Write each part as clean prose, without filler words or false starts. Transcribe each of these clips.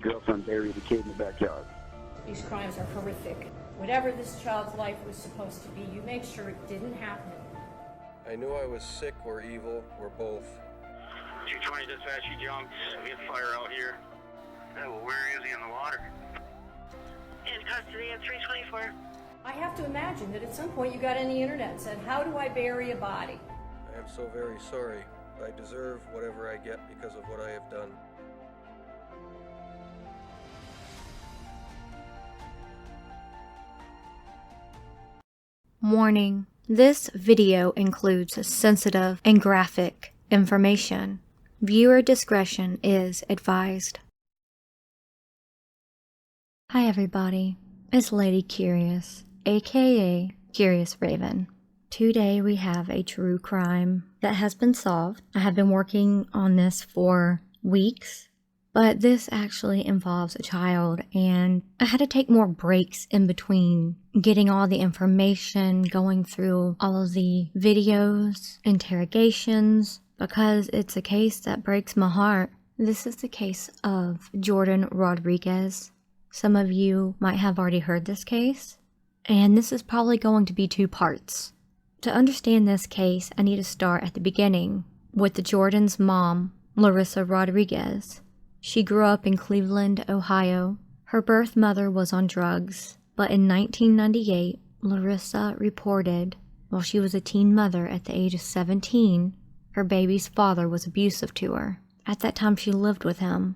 girlfriend buried the kid in the backyard. These crimes are horrific. Whatever this child's life was supposed to be, you make sure it didn't happen. I knew I was sick or evil or both. 220 dispatch, you jumped. We have fire out here. Yeah, well, where is he in the water? In custody at 324. I have to imagine that at some point you got on the internet and said, how do I bury a body? I am so very sorry. I deserve whatever I get because of what I have done. Warning: this video includes sensitive and graphic information. Viewer discretion is advised. Hi everybody, it's Lady Curious, aka Curious Raven. Today we have a true crime that has been solved. I have been working on this for weeks, but this actually involves a child, and I had to take more breaks in between getting all the information, going through all of the videos, interrogations, because it's a case that breaks my heart. This is the case of Jordan Rodriguez. Some of you might have already heard this case, and this is probably going to be 2 parts. To understand this case, I need to start at the beginning with the Jordan's mom, Larissa Rodriguez. She grew up in Cleveland, Ohio. Her birth mother was on drugs, but in 1998, Larissa reported while she was a teen mother at the age of 17, her baby's father was abusive to her. At that time, she lived with him,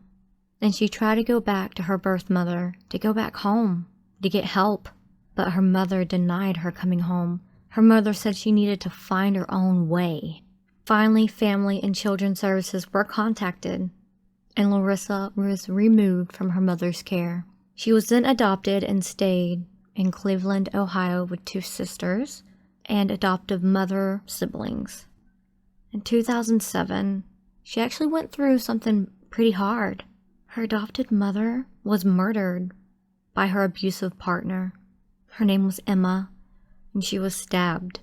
and she tried to go back to her birth mother, to go back home, to get help, but her mother denied her coming home. Her mother said she needed to find her own way. Finally, Family and Children's Services were contacted, and Larissa was removed from her mother's care. She was then adopted and stayed in Cleveland, Ohio with 2 sisters and adoptive mother siblings. In 2007, she actually went through something pretty hard. Her adopted mother was murdered by her abusive partner. Her name was Emma, and she was stabbed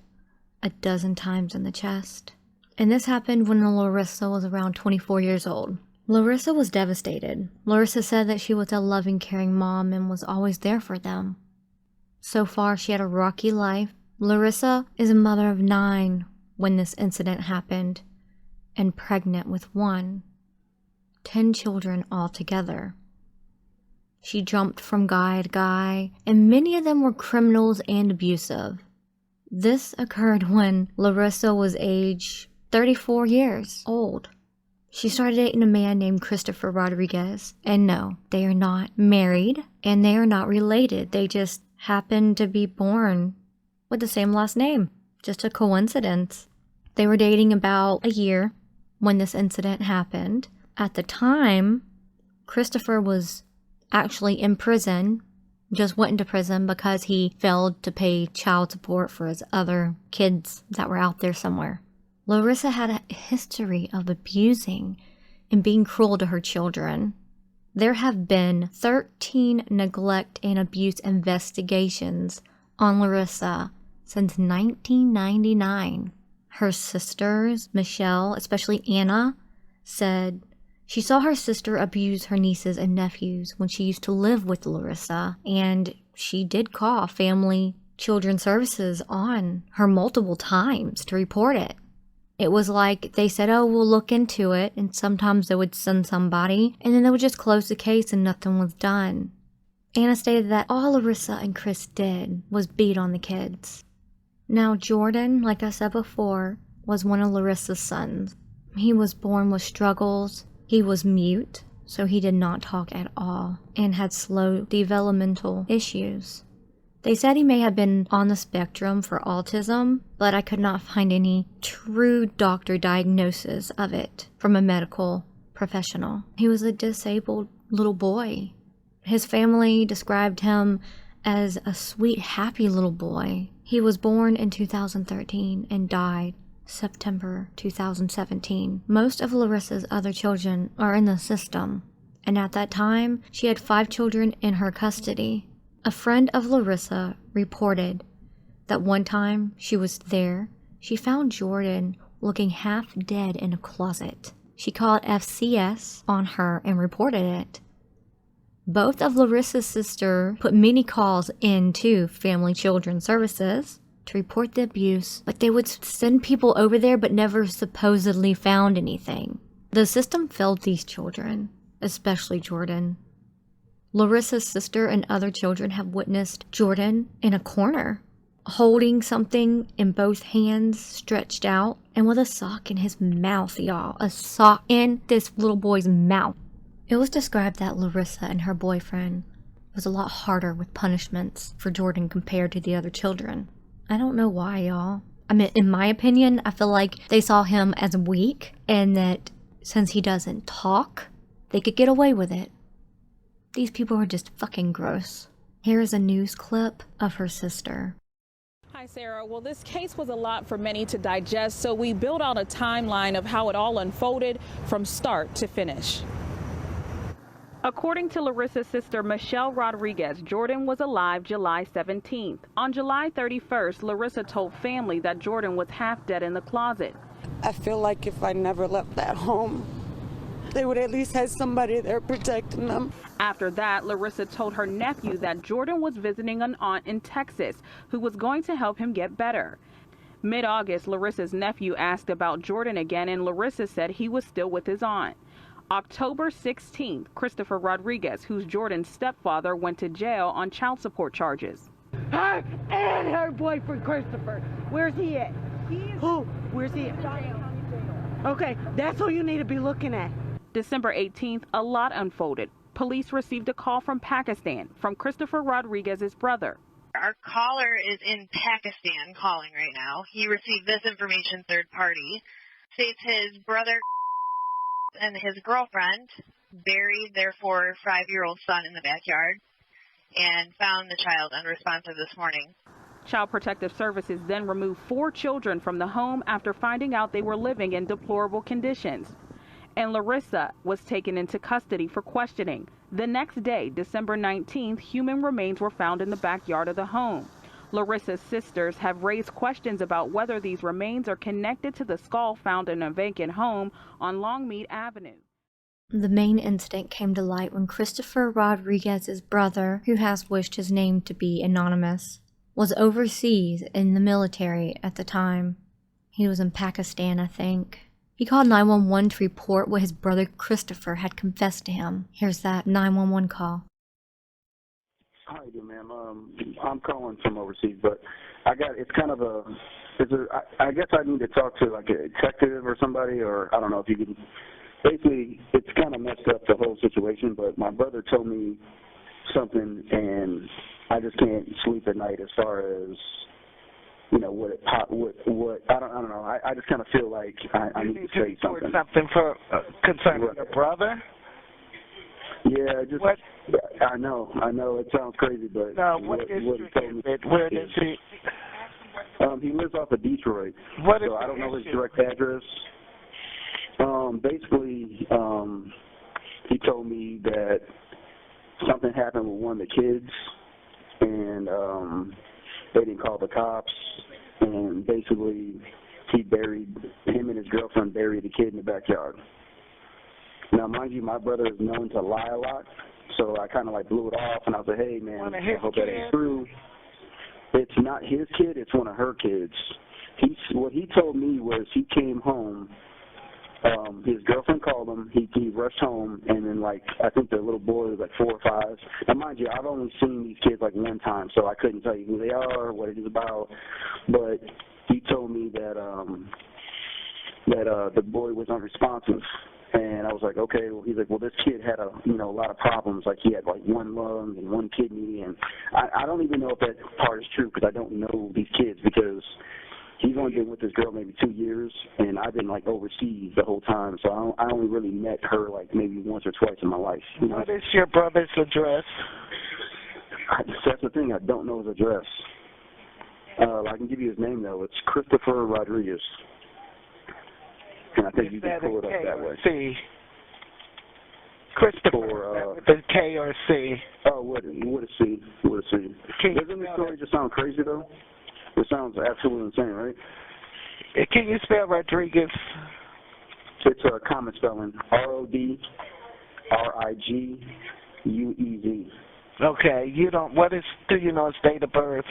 12 times in the chest. And this happened when Larissa was around 24 years old. Larissa was devastated. Larissa said that she was a loving, caring mom and was always there for them. So far, she had a rocky life. Larissa is a mother of 9 when this incident happened, and pregnant with 1. 10 children altogether. She jumped from guy to guy, and many of them were criminals and abusive. This occurred when Larissa was age 34 years old. She started dating a man named Christopher Rodriguez, and no, they are not married, and they are not related. They just happened to be born with the same last name. Just a coincidence. They were dating about a year when this incident happened. At the time, Christopher was actually in prison, just went into prison because he failed to pay child support for his other kids that were out there somewhere. Larissa had a history of abusing and being cruel to her children. There have been 13 neglect and abuse investigations on Larissa since 1999. Her sisters, Michelle, especially Anna, said she saw her sister abuse her nieces and nephews when she used to live with Larissa, and she did call Family Children's Services on her multiple times to report it. It was like they said, oh, we'll look into it, and sometimes they would send somebody, and then they would just close the case and nothing was done. Anna stated that all Larissa and Chris did was beat on the kids. Now, Jordan, like I said before, was one of Larissa's sons. He was born with struggles. He was mute, so he did not talk at all, and had slow developmental issues. They said he may have been on the spectrum for autism, but I could not find any true doctor diagnosis of it from a medical professional. He was a disabled little boy. His family described him as a sweet, happy little boy. He was born in 2013 and died September 2017. Most of Larissa's other children are in the system, and at that time, she had 5 children in her custody. A friend of Larissa reported that one time she was there, she found Jordan looking half dead in a closet. She called FCS on her and reported it. Both of Larissa's sisters put many calls into Family Children Services to report the abuse, but they would send people over there but never supposedly found anything. The system failed these children, especially Jordan. Larissa's sister and other children have witnessed Jordan in a corner, holding something in both hands stretched out and with a sock in his mouth, y'all. A sock in this little boy's mouth. It was described that Larissa and her boyfriend was a lot harder with punishments for Jordan compared to the other children. I don't know why, y'all. I mean, in my opinion, I feel like they saw him as weak and that since he doesn't talk, they could get away with it. These people are just fucking gross. Here is a news clip of her sister. Hi, Sarah. Well, this case was a lot for many to digest, so we built out a timeline of how it all unfolded from start to finish. According to Larissa's sister, Michelle Rodriguez, Jordan was alive July 17th. On July 31st, Larissa told family that Jordan was half dead in the closet. I feel like if I never left that home, they would at least have somebody there protecting them. After that, Larissa told her nephew that Jordan was visiting an aunt in Texas who was going to help him get better. Mid-August, Larissa's nephew asked about Jordan again, and Larissa said he was still with his aunt. October 16th, Christopher Rodriguez, who's Jordan's stepfather, went to jail on child support charges. Her and her boyfriend, Christopher. Where's he at? Who? Where's he at? Okay, that's who you need to be looking at. December 18th, a lot unfolded. Police received a call from Pakistan from Christopher Rodriguez's brother. Our caller is in Pakistan calling right now. He received this information third party. States his brother and his girlfriend buried their 4 or 5-year-old son in the backyard and found the child unresponsive this morning. Child Protective Services then removed 4 children from the home after finding out they were living in deplorable conditions. And Larissa was taken into custody for questioning. The next day, December 19th, human remains were found in the backyard of the home. Larissa's sisters have raised questions about whether these remains are connected to the skull found in a vacant home on Longmead Avenue. The main incident came to light when Christopher Rodriguez's brother, who has wished his name to be anonymous, was overseas in the military at the time. He was in Pakistan, I think. He called 911 to report what his brother Christopher had confessed to him. Here's that 911 call. How you doing, ma'am? I'm calling from overseas, but it's kind of I guess I need to talk to like a detective or somebody, or I don't know if you can. Basically, it's kind of messed up the whole situation, but my brother told me something, and I just can't sleep at night as far as, you know, what I don't know. I just kind of feel like I need to say something. Something for concerning your brother? Yeah, just what? I know. It sounds crazy, but what he told me. Where does he? He lives off of Detroit. What is so I don't know his direct address. Basically, he told me that something happened with one of the kids, and they didn't call the cops, and basically him and his girlfriend buried the kid in the backyard. Now, mind you, my brother is known to lie a lot, so I kind of like blew it off, and I was like, hey, man, I hope that ain't true. It's not his kid, it's one of her kids. What he told me was he came home, his girlfriend called him, he rushed home, and then, like, I think the little boy was like 4 or 5. Now, mind you, I've only seen these kids like one time, so I couldn't tell you who they are, what it is about, but he told me that the boy was unresponsive. And I was like, okay. Well, he's like, well, this kid had a lot of problems. Like he had like 1 lung and 1 kidney, and I don't even know if that part is true because I don't know these kids because he's only been with this girl maybe 2 years, and I've been like overseas the whole time. So I only really met her like maybe once or twice in my life. You know? What is your brother's address? That's the thing. I don't know his address. I can give you his name though. It's Christopher Rodriguez. And I think you can pull it up that way. C. Christopher, with a K or a C? Oh, what a C. What a C. Doesn't the story just sound crazy, though? It sounds absolutely insane, right? Can you spell Rodriguez? It's a common spelling. Rodriguez. Okay, you don't, do you know his date of birth?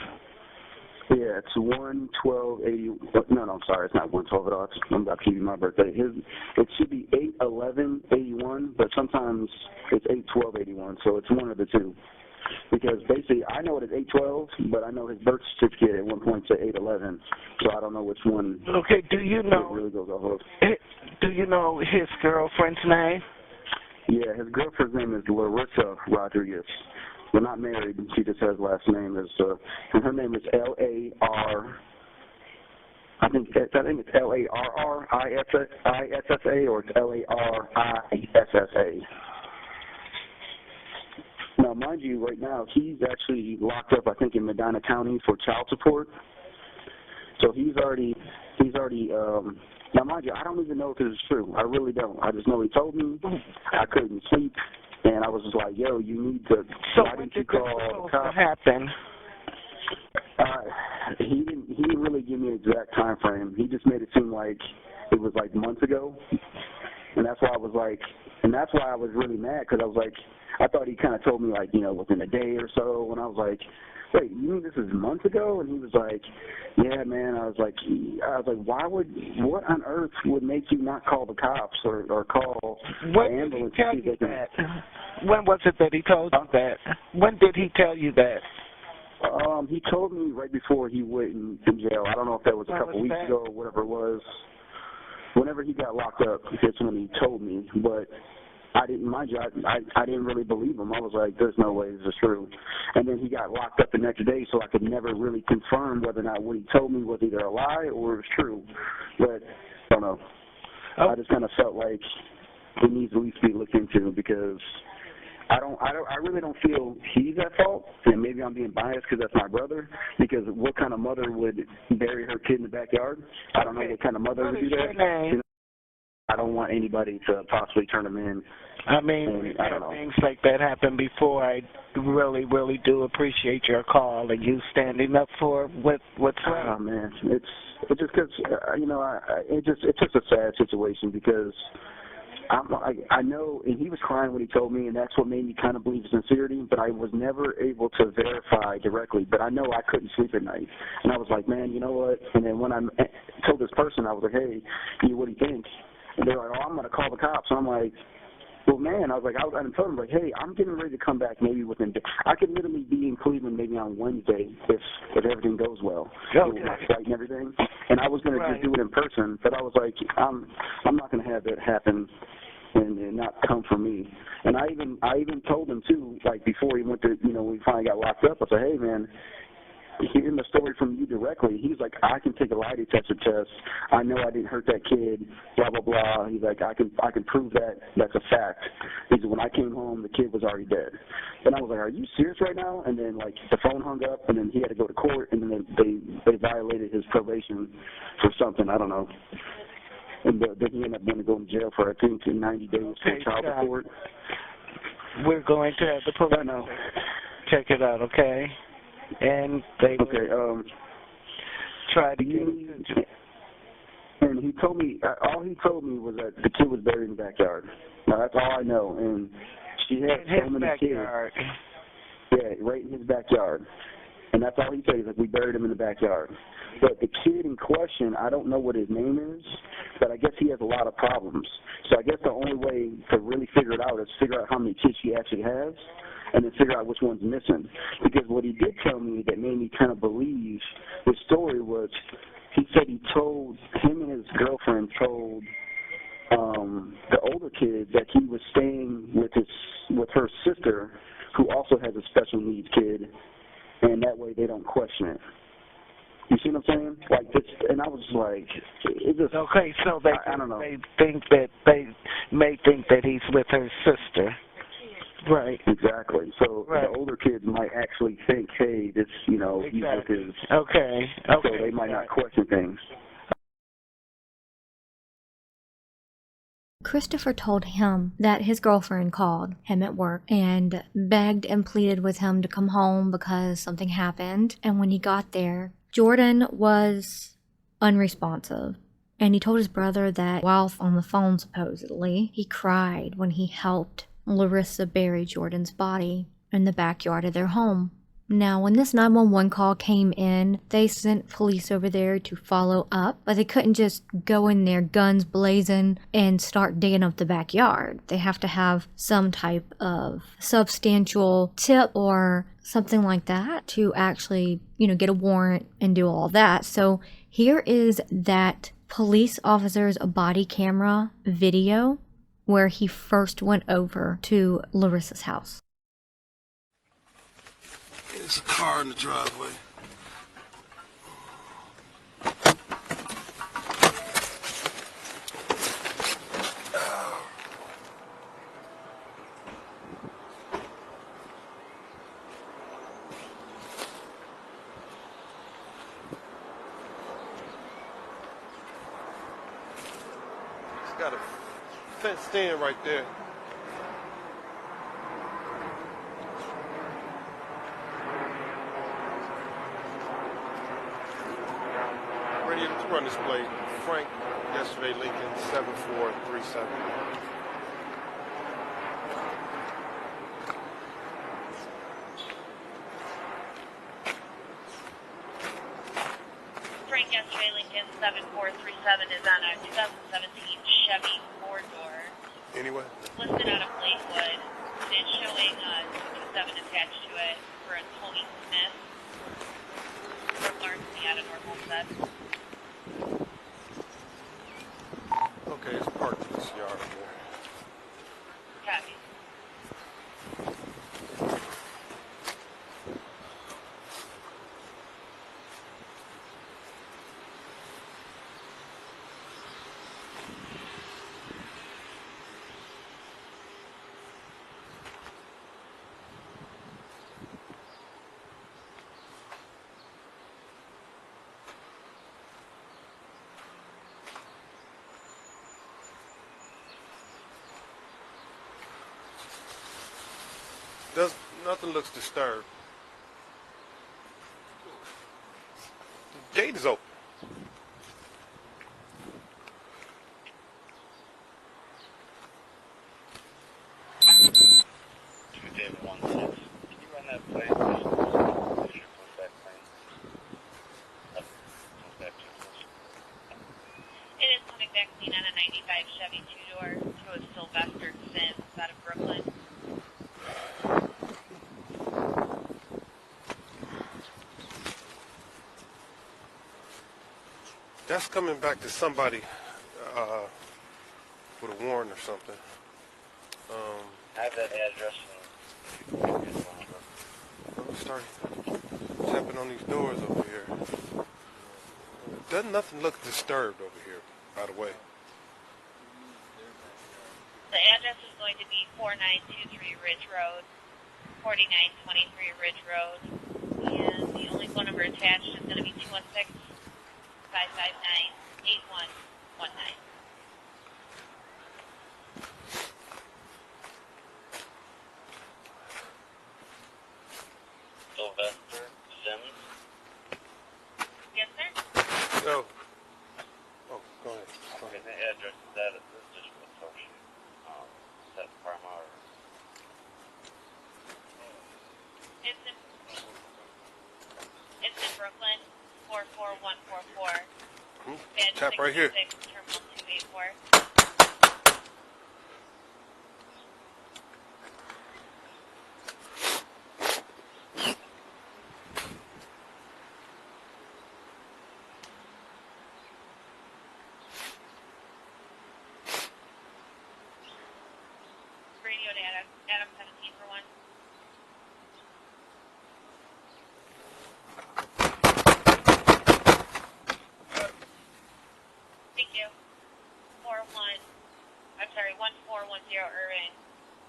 Yeah, it's 1/12/80. No, I'm sorry, it's not 1/12 at all. I'm about to give you my birthday. It should be 8/11/81, but sometimes it's 8/12/81, so it's one of the two. Because basically, I know it is 8/12, but I know his birth certificate at one point said 8/11, so I don't know which one. Okay, do you know? It really goes off of. Do you know his girlfriend's name? Yeah, his girlfriend's name is Larissa Rodriguez. They're not married. She just has last name and her name is L-A-R. I think it's L-A-R-R-I-S-S-A or it's L-A-R-I-S-S-A. Now, mind you, right now he's actually locked up, I think, in Medina County for child support. So he's already. Now, mind you, I don't even know if this is true. I really don't. I just know he told me. I couldn't sleep. And I was just like, yo, you need to. So why when didn't you did this call supposed the to cops? happen? He didn't really give me an exact time frame. He just made it seem like it was like months ago, and that's why I was really mad because I was like, I thought he kind of told me like, within a day or so, and I was like, wait, you mean this is months ago? And he was like, yeah, man. I was like, what on earth would make you not call the cops or call the ambulance? When did he tell you that? When was it that he told you that? When did he tell you that? He told me right before he went in jail. I don't know if that was a couple weeks ago or whatever it was. Whenever he got locked up, that's when he told me. But I didn't, mind you, I didn't really believe him. I was like, there's no way this is true. And then he got locked up the next day, so I could never really confirm whether or not what he told me was either a lie or it was true. But I don't know. I just kind of felt like it needs to at least be looked into because I really don't feel he's at fault, and maybe I'm being biased because that's my brother, because what kind of mother would bury her kid in the backyard? I don't know what kind of mother would do that. I don't want anybody to possibly turn them in. I mean, things like that happened before. I really, really do appreciate your call and you standing up for what's right. Oh, man, it's just because, it's just a sad situation because I know, and he was crying when he told me, and that's what made me kind of believe his sincerity, but I was never able to verify directly, but I know I couldn't sleep at night. And I was like, man, you know what? And then when I told this person, I was like, hey, what do you think? And they're like, I'm going to call the cops. And I'm like, well, man, I was like, I told them, like, hey, I'm getting ready to come back maybe I could literally be in Cleveland maybe on Wednesday if everything goes well. Okay. My flight and everything. And I was going to just do it in person, but I was like, I'm not going to have that happen and not come for me. And I even told him, too, like, before he went to, when he finally got locked up, I said, hey, man, hearing the story from you directly, he's like, I can take a lie detector test. I know I didn't hurt that kid, blah, blah, blah. He's like, I can prove that. That's a fact. He said, when I came home, the kid was already dead. And I was like, are you serious right now? And then, like, the phone hung up, and then he had to go to court, and then they violated his probation for something. I don't know. And then he ended up going to go in jail for, I think, 90 days for child support. We're going to have the police check it out, okay? And they try to get. And he told me, all he told me was that the kid was buried in the backyard. Now, that's all I know. And she had so many backyard. kids. Yeah, right in his backyard. And that's all he said. He's like, we buried him in the backyard. But the kid in question, I don't know what his name is, but I guess he has a lot of problems. So I guess the only way to really figure it out is figure out how many kids he actually has and then figure out which one's missing. Because what he did tell me that made me kind of believe his story was he said him and his girlfriend told the older kid that he was staying with her sister, who also has a special needs kid, and that way they don't question it. You see what I'm saying? Like this, and I was like, it just okay. So I don't know. They may think that he's with her sister. Right. Exactly. So the older kids might actually think, hey, this, he's with his. Okay. So they might not question things. Christopher told him that his girlfriend called him at work and begged and pleaded with him to come home because something happened. And when he got there, Jordan was unresponsive. And he told his brother that while on the phone, supposedly, he cried when he helped Larissa bury Jordan's body. in the backyard of their home. Now, when this 911 call came in, they sent police over there to follow up, but they couldn't just go in there guns blazing and start digging up the backyard. They have to have some type of substantial tip or something like that to actually, get a warrant and do all that. So here is that police officer's body camera video where he first went over to Larissa's house. There's a car in the driveway. It's got a fenced in right there. Run display, Frank, yesterday, Lincoln, 7437. Frank, yesterday, Lincoln, 7437 is on a 2017 Chevy 4-door. Anyway? Listed out of Lakewood. It's showing 227 attached to it for a Tony Smith. From Lawrence, out of North Homestead. Okay, it's parked in this yard over there. Copy. Nothing looks disturbed. The gate is open. David 16. Can you run that plane? What's your contact plane? It is coming back clean on a 95 Chevy 2-door to a Sylvester Sims out of Brooklyn. That's coming back to somebody with a warrant or something. I have that address. Start tapping on these doors over here. Doesn't nothing look disturbed over here, by the way. The address is going to be 4923 Ridge Road, 4923 Ridge Road, and the only phone number attached is going to be 216-559-8119. Sylvester Sims. Yes, sir? Oh, go ahead. Okay, the address is that is just what social. Set Parma or It's in Brooklyn, 44144. Tap right here. Terminal 284. Radio to Adam 17 for 1. Thank you. 1410 Irving,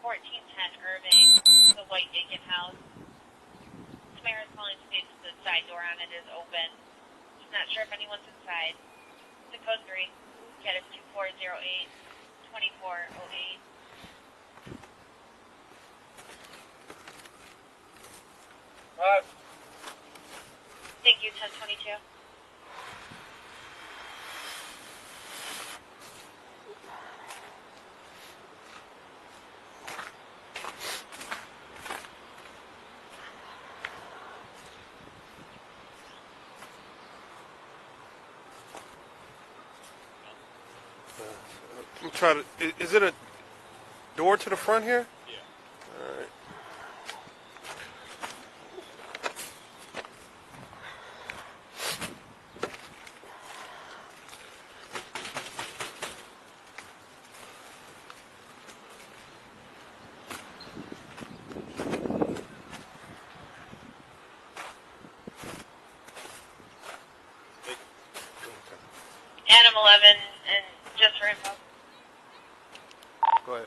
1410 Irving, the White Aiken House. Samara's calling states the side door on it is open. She's not sure if anyone's inside. The code 3, cat is 2408-2408. Thank you, 1022. I'm trying to. Is it a door to the front here? Yeah. All right. Adam 11, and just for info. Go ahead.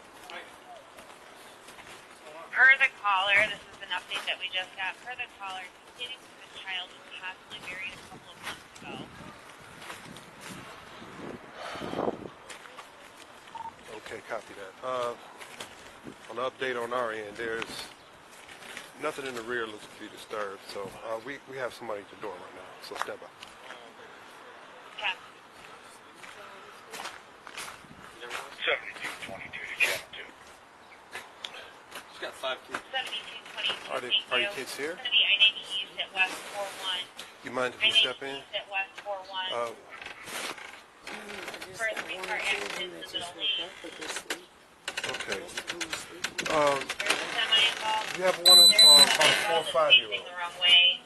Per the caller, this is an update that we just got. Per the caller, stating that the child was possibly buried a couple of months ago. Okay, copy that. On the update on our end, there's nothing in the rear looks to be disturbed, so we have somebody at the door right now, so stand by. Yeah. 7222 to channel 2. She's got 5 kids. 7222. Are your kids here? I need keys at West 41. You mind if we step in? At West 41. First three-car accident in the middle lane. Okay. There's a semi involved. You have one of about a 4 or 5 year old. Facing the wrong way.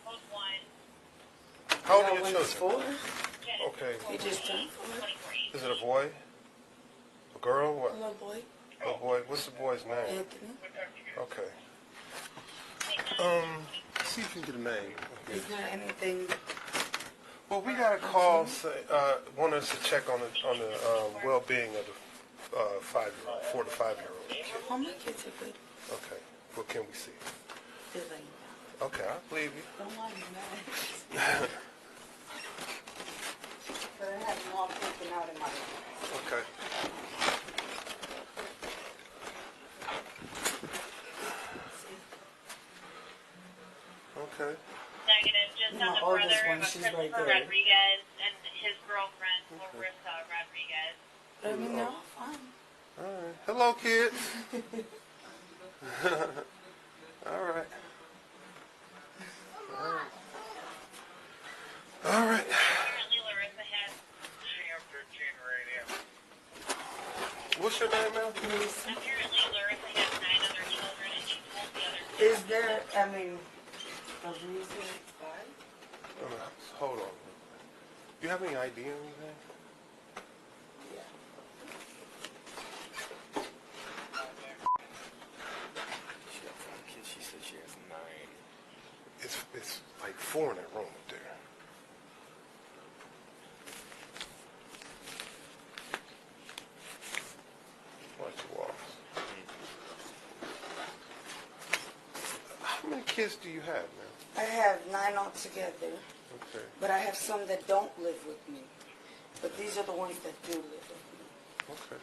Close one. How old are your children? 4. Okay. He just turned 4. Is it a boy? A girl? What? A little boy. A boy. What's the boy's name? Anthony. Okay. See if you can get a name. Is there anything? Well, we got a call want us to check on the well-being of the 5-year-old, 4 to 5-year-old. All my kids are good. Okay. What can we see? They're laying down. Okay, I believe you. Don't mind me, man. But I have them all taken out in my room. Okay. Okay. Negative, just My on the oldest brother one, of she's Christopher right there. Rodriguez and his girlfriend, Larissa Rodriguez. I mean, they're all fine. All right. Hello, kids. All right. All right. Apparently Larissa has... What's your name, ma'am? Apparently Larissa has 9 other children, and she told the other... Is there, I mean, a reason why? Hold on. You have any ID or anything? Yeah. She got 5 kids. She said she has 9. It's like 4 in that room up there. Watch the walls. How many kids do you have, man? I have 9 altogether, Okay. but I have some that don't live with me. But these are the ones that do live with me. Okay.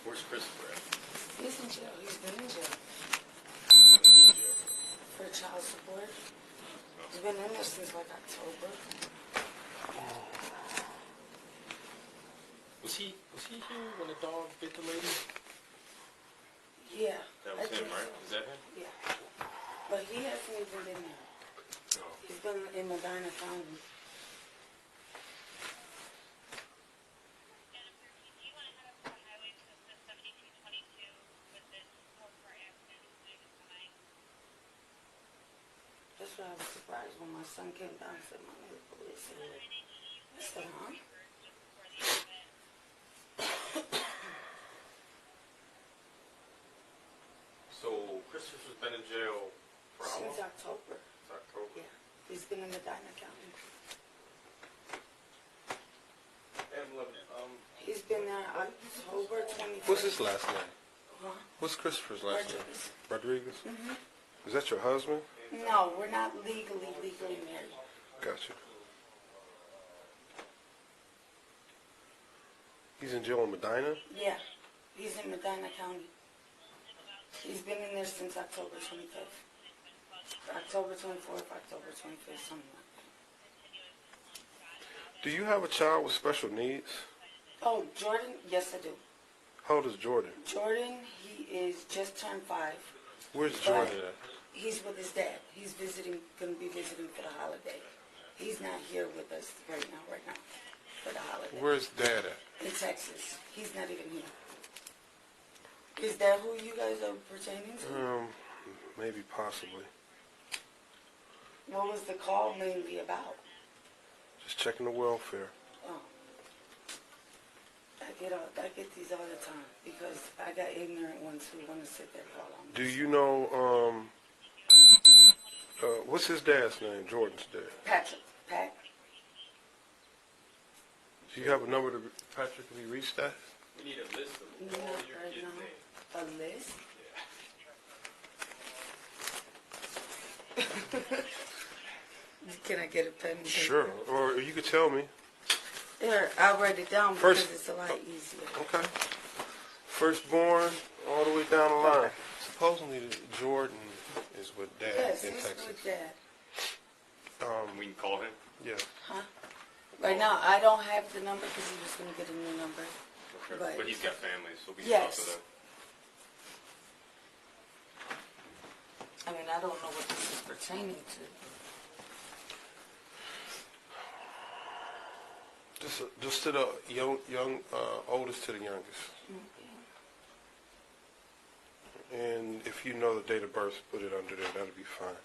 Where's Christopher at? He's in jail. He's been in jail What's he in jail for? for child support. He's been in there since like October. Was he here when the dog bit the lady? Yeah. That I was him, think right? so. Is that him? Yeah. But he hasn't even been there. No. He's been in Medina County. That's why I was surprised when my son came down and said, "Mommy, the police." I said, "Huh?" So Christopher's been in jail for how long? Since October. Since October. Yeah. He's been in Medina County. He's been there October 25th. What's his last name? Huh? What's Christopher's last name? Rodriguez? Mm-hmm. Is that your husband? No, we're not legally married. Gotcha. He's in jail in Medina? Yeah. He's in Medina County. He's been in there since October 25th. October 24th, October 25th, something like that. Do you have a child with special needs? Oh, Jordan? Yes, I do. How old is Jordan? Jordan, he is just turned 5. Where's Jordan at? He's with his dad. He's going to be visiting for the holiday. He's not here with us right now. for the holiday. Where's Dad at? In Texas. He's not even here. Is that who you guys are pertaining to? Maybe, possibly. What was the call mainly about? Just checking the welfare. Oh. I get these all the time because I got ignorant ones who want to sit there and call on me. Do you know, what's his dad's name, Jordan's dad? Patrick. Pat? Do you have a number to Patrick? Can you reach that? We need a list of all your kids' names. A list? Can I get a pen? And Sure. paper? Or you could tell me. Here, I'll write it down because it's a lot easier. Okay. Firstborn, all the way down the line. Okay. Supposedly Jordan is with Dad Yes, in he's Texas. with Dad. We can call him? Yeah. Huh? Right now, I don't have the number because he was going to get a new number. Okay. But he's got family, so we can Yes. talk to them. I mean, I don't know what this is pertaining to. Just to the young, oldest to the youngest. And if you know the date of birth, put it under there. That'll be fine.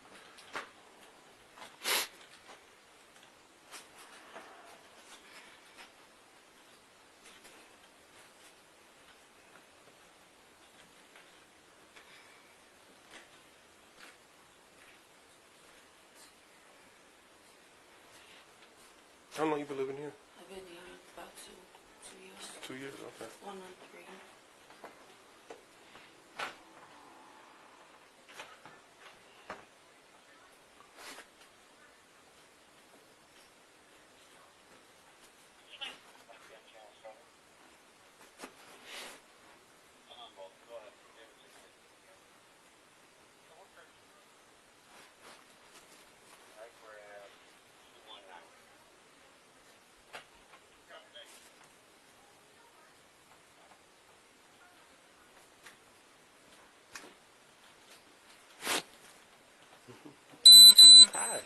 How long you been living here? I've been here about 2 years. 2 years, okay. 1 or 3. Hi.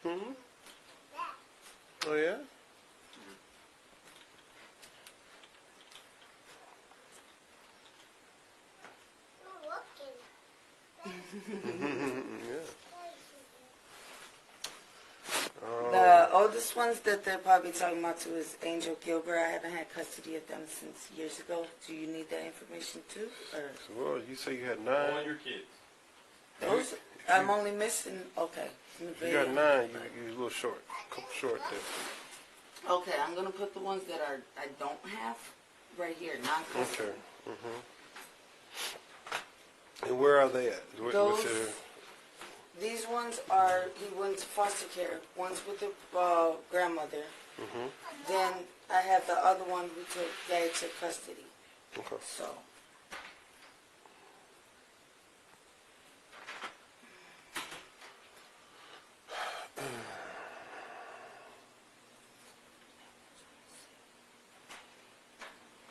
Hmm? Oh, yeah? Yeah. The oldest ones that they're probably talking about too is Angel Gilbert. I haven't had custody of them since years ago. Do you need that information too? Or Well, you say you had All 9. your kids. those? I'm only missing. Okay. If you got 9, you're a little short. A couple short there. Okay, I'm gonna put the ones that I don't have right here, non-custody. Okay. And where are they at? Those, these ones are, he went to foster care. One's with the grandmother. Then I have the other one who took Dad to custody. Okay. So.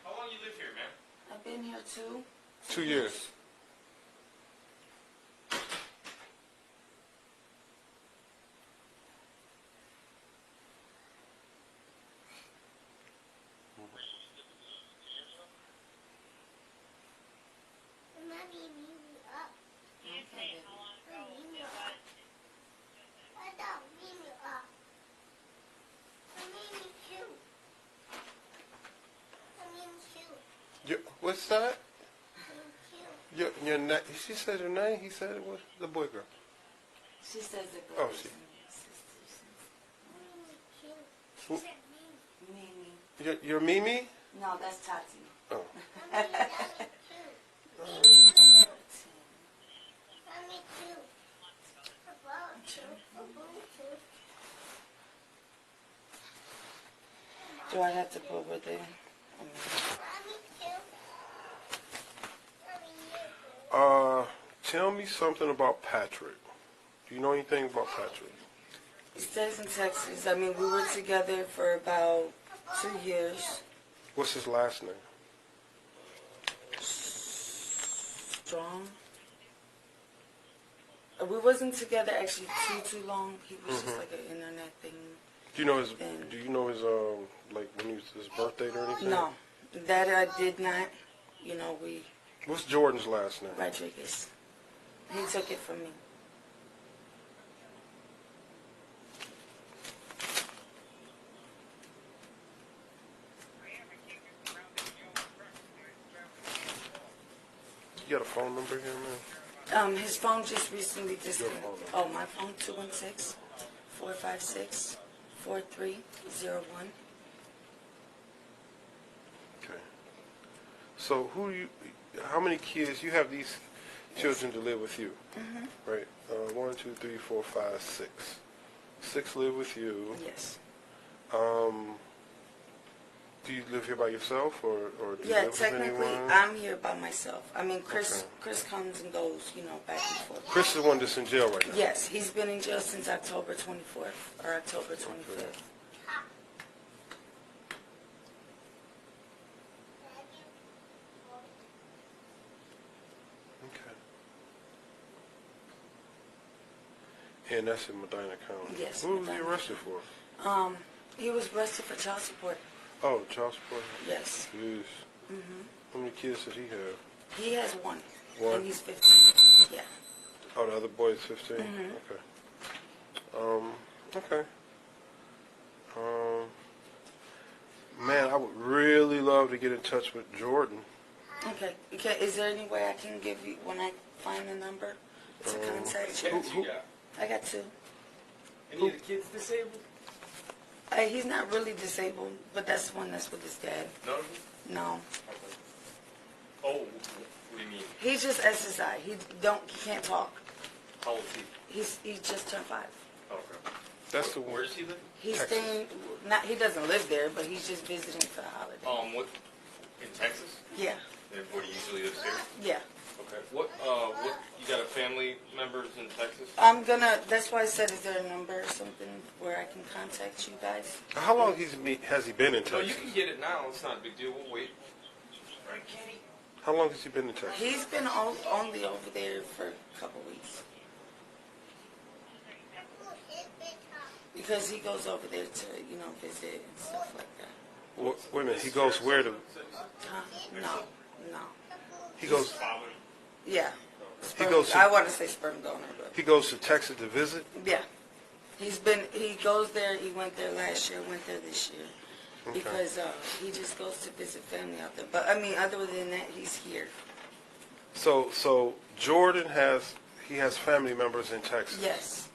How long you live here, man? I've been here 2 years. What's that? Your name? She said her name. He said it was the boy girl. She says the girl. Oh, she. Mimi. Your Mimi? No, that's Tati. Oh. Do I have to put what they? Tell me something about Patrick. Do you know anything about Patrick? He stays in Texas. I mean, we were together for about 2 years. What's his last name? Strong. We wasn't together actually too long. He was just like an internet thing. Do you know his? Do you know his like when he was his birth date or anything? No, that I did not. You know, we. What's Jordan's last name? Rodriguez. He took it from me. You got a phone number here, man? His phone just recently disconnected. Oh, my phone, 216-456-4301. Okay. So how many kids, you have these children to live with you, right? 1, 2, 3, 4, 5, 6. 6 live with you. Yes. Do you live here by yourself, or do you Yeah, live with technically, anyone? I'm here by myself. I mean, Chris comes and goes, you know, back and forth. Chris is the one that's in jail right now. Yes, he's been in jail since October 24th, or October 25th. Okay. And that's in Medina County. Yes. What was he arrested for? He was arrested for child support. Oh, child support? Yes. Jeez. How many kids did he have? He has one. One? And he's 15. Yeah. Oh, the other boy is 15? Okay. Okay. Man, I would really love to get in touch with Jordan. Okay. Is there any way I can give you, when I find the number, to contact you? I got 2. Any of the kids disabled? He's not really disabled, but that's the one that's with his dad. No? No. Oh, what do you mean? He's just SSI. He can't talk. How old is he? He just turned 5. Okay. That's the one. Where does he live? He's Texas. staying. He doesn't live there, but he's just visiting for the holiday. What? In Texas? Yeah. And where he usually lives here? Yeah. Okay. What? You got a family members in Texas? That's why I said, is there a number or something where I can contact you guys? How long has he been in No, Texas? you can get it now. It's not a big deal. We'll wait. Right. How long has he been in Texas? He's been only over there for a couple weeks. Because he goes over there to, visit and stuff like that. Wait a minute, he goes where to? No. He goes. Yeah. He goes. I want to say sperm donor, but He goes to Texas to visit. yeah. He goes there. He went there last year. Went there this year. Okay. Because he just goes to visit family out there. But I mean, other than that, he's here. So Jordan has family members in Texas. Yes.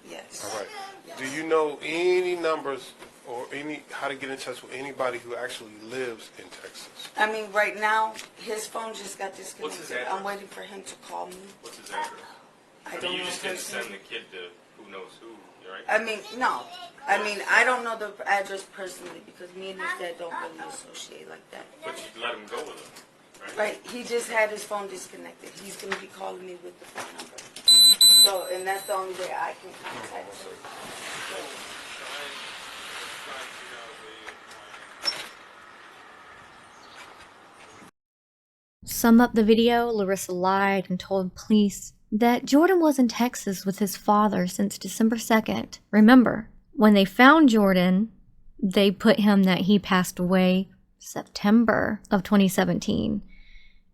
All right. Yes. Do you know any numbers or how to get in touch with anybody who actually lives in Texas? I mean, right now, his phone just got disconnected. What's his address? I'm waiting for him to call me. What's his address? I don't you know just his didn't send name. the kid to who knows who, right? I mean, no. I mean, I don't know the address personally because me and his dad don't really associate like that. But you let him go with him, right? Right. He just had his phone disconnected. He's going to be calling me with the phone number. So, and that's the only way I can contact him. Sum up the video, Larissa lied and told police that Jordan was in Texas with his father since December 2nd. Remember, when they found Jordan, they put him that he passed away September of 2017.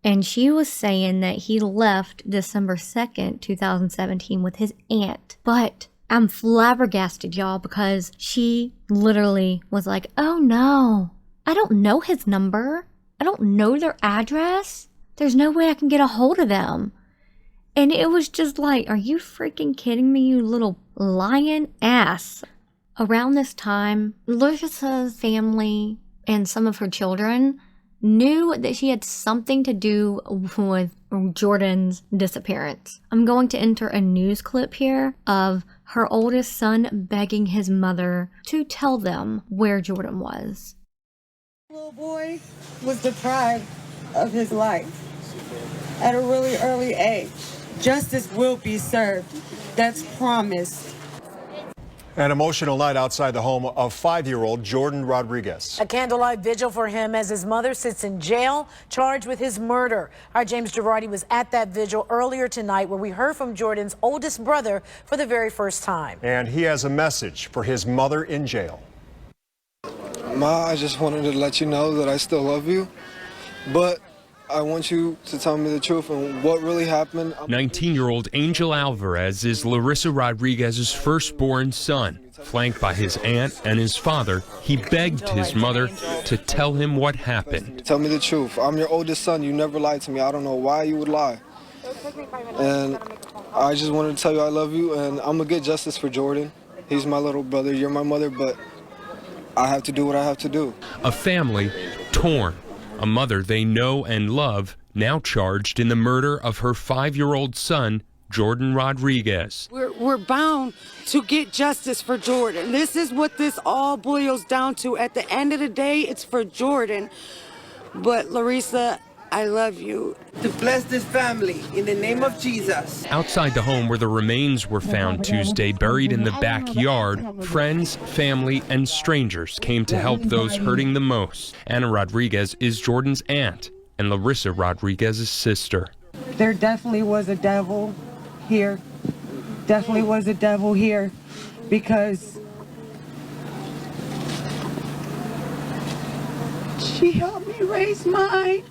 And she was saying that he left December 2nd, 2017 with his aunt. But I'm flabbergasted, y'all, because she literally was like, oh no, I don't know his number. I don't know their address. There's no way I can get a hold of them. And it was just like, are you freaking kidding me, you little lying ass? Around this time, Larissa's family and some of her children knew that she had something to do with Jordan's disappearance. I'm going to enter a news clip here of her oldest son begging his mother to tell them where Jordan was. Little boy was deprived of his life at a really early age. Justice will be served. That's promised. An emotional night outside the home of 5-year-old Jordan Rodriguez. A candlelight vigil for him as his mother sits in jail, charged with his murder. Our James Girardi was at that vigil earlier tonight where we heard from Jordan's oldest brother for the very first time. And he has a message for his mother in jail. Ma, I just wanted to let you know that I still love you, but I want you to tell me the truth and what really happened. 19-year-old Angel Alvarez is Larissa Rodriguez's firstborn son. Flanked by his aunt and his father, he begged his mother to tell him what happened. Tell me the truth. I'm your oldest son. You never lied to me. I don't know why you would lie. And I just wanted to tell you I love you, and I'm going to get justice for Jordan. He's my little brother. You're my mother, but I have to do what I have to do. A family torn. A mother they know and love, now charged in the murder of her 5-year-old son, Jordan Rodriguez. We're bound to get justice for Jordan. This is what this all boils down to. At the end of the day, it's for Jordan. But Larissa, I love you. To bless this family in the name of Jesus. Outside the home where the remains were found Tuesday, buried in the backyard, friends, family, and strangers came to help those hurting the most. Anna Rodriguez is Jordan's aunt and Larissa Rodriguez's sister. There definitely was a devil here. Definitely was a devil here because she helped me raise mine.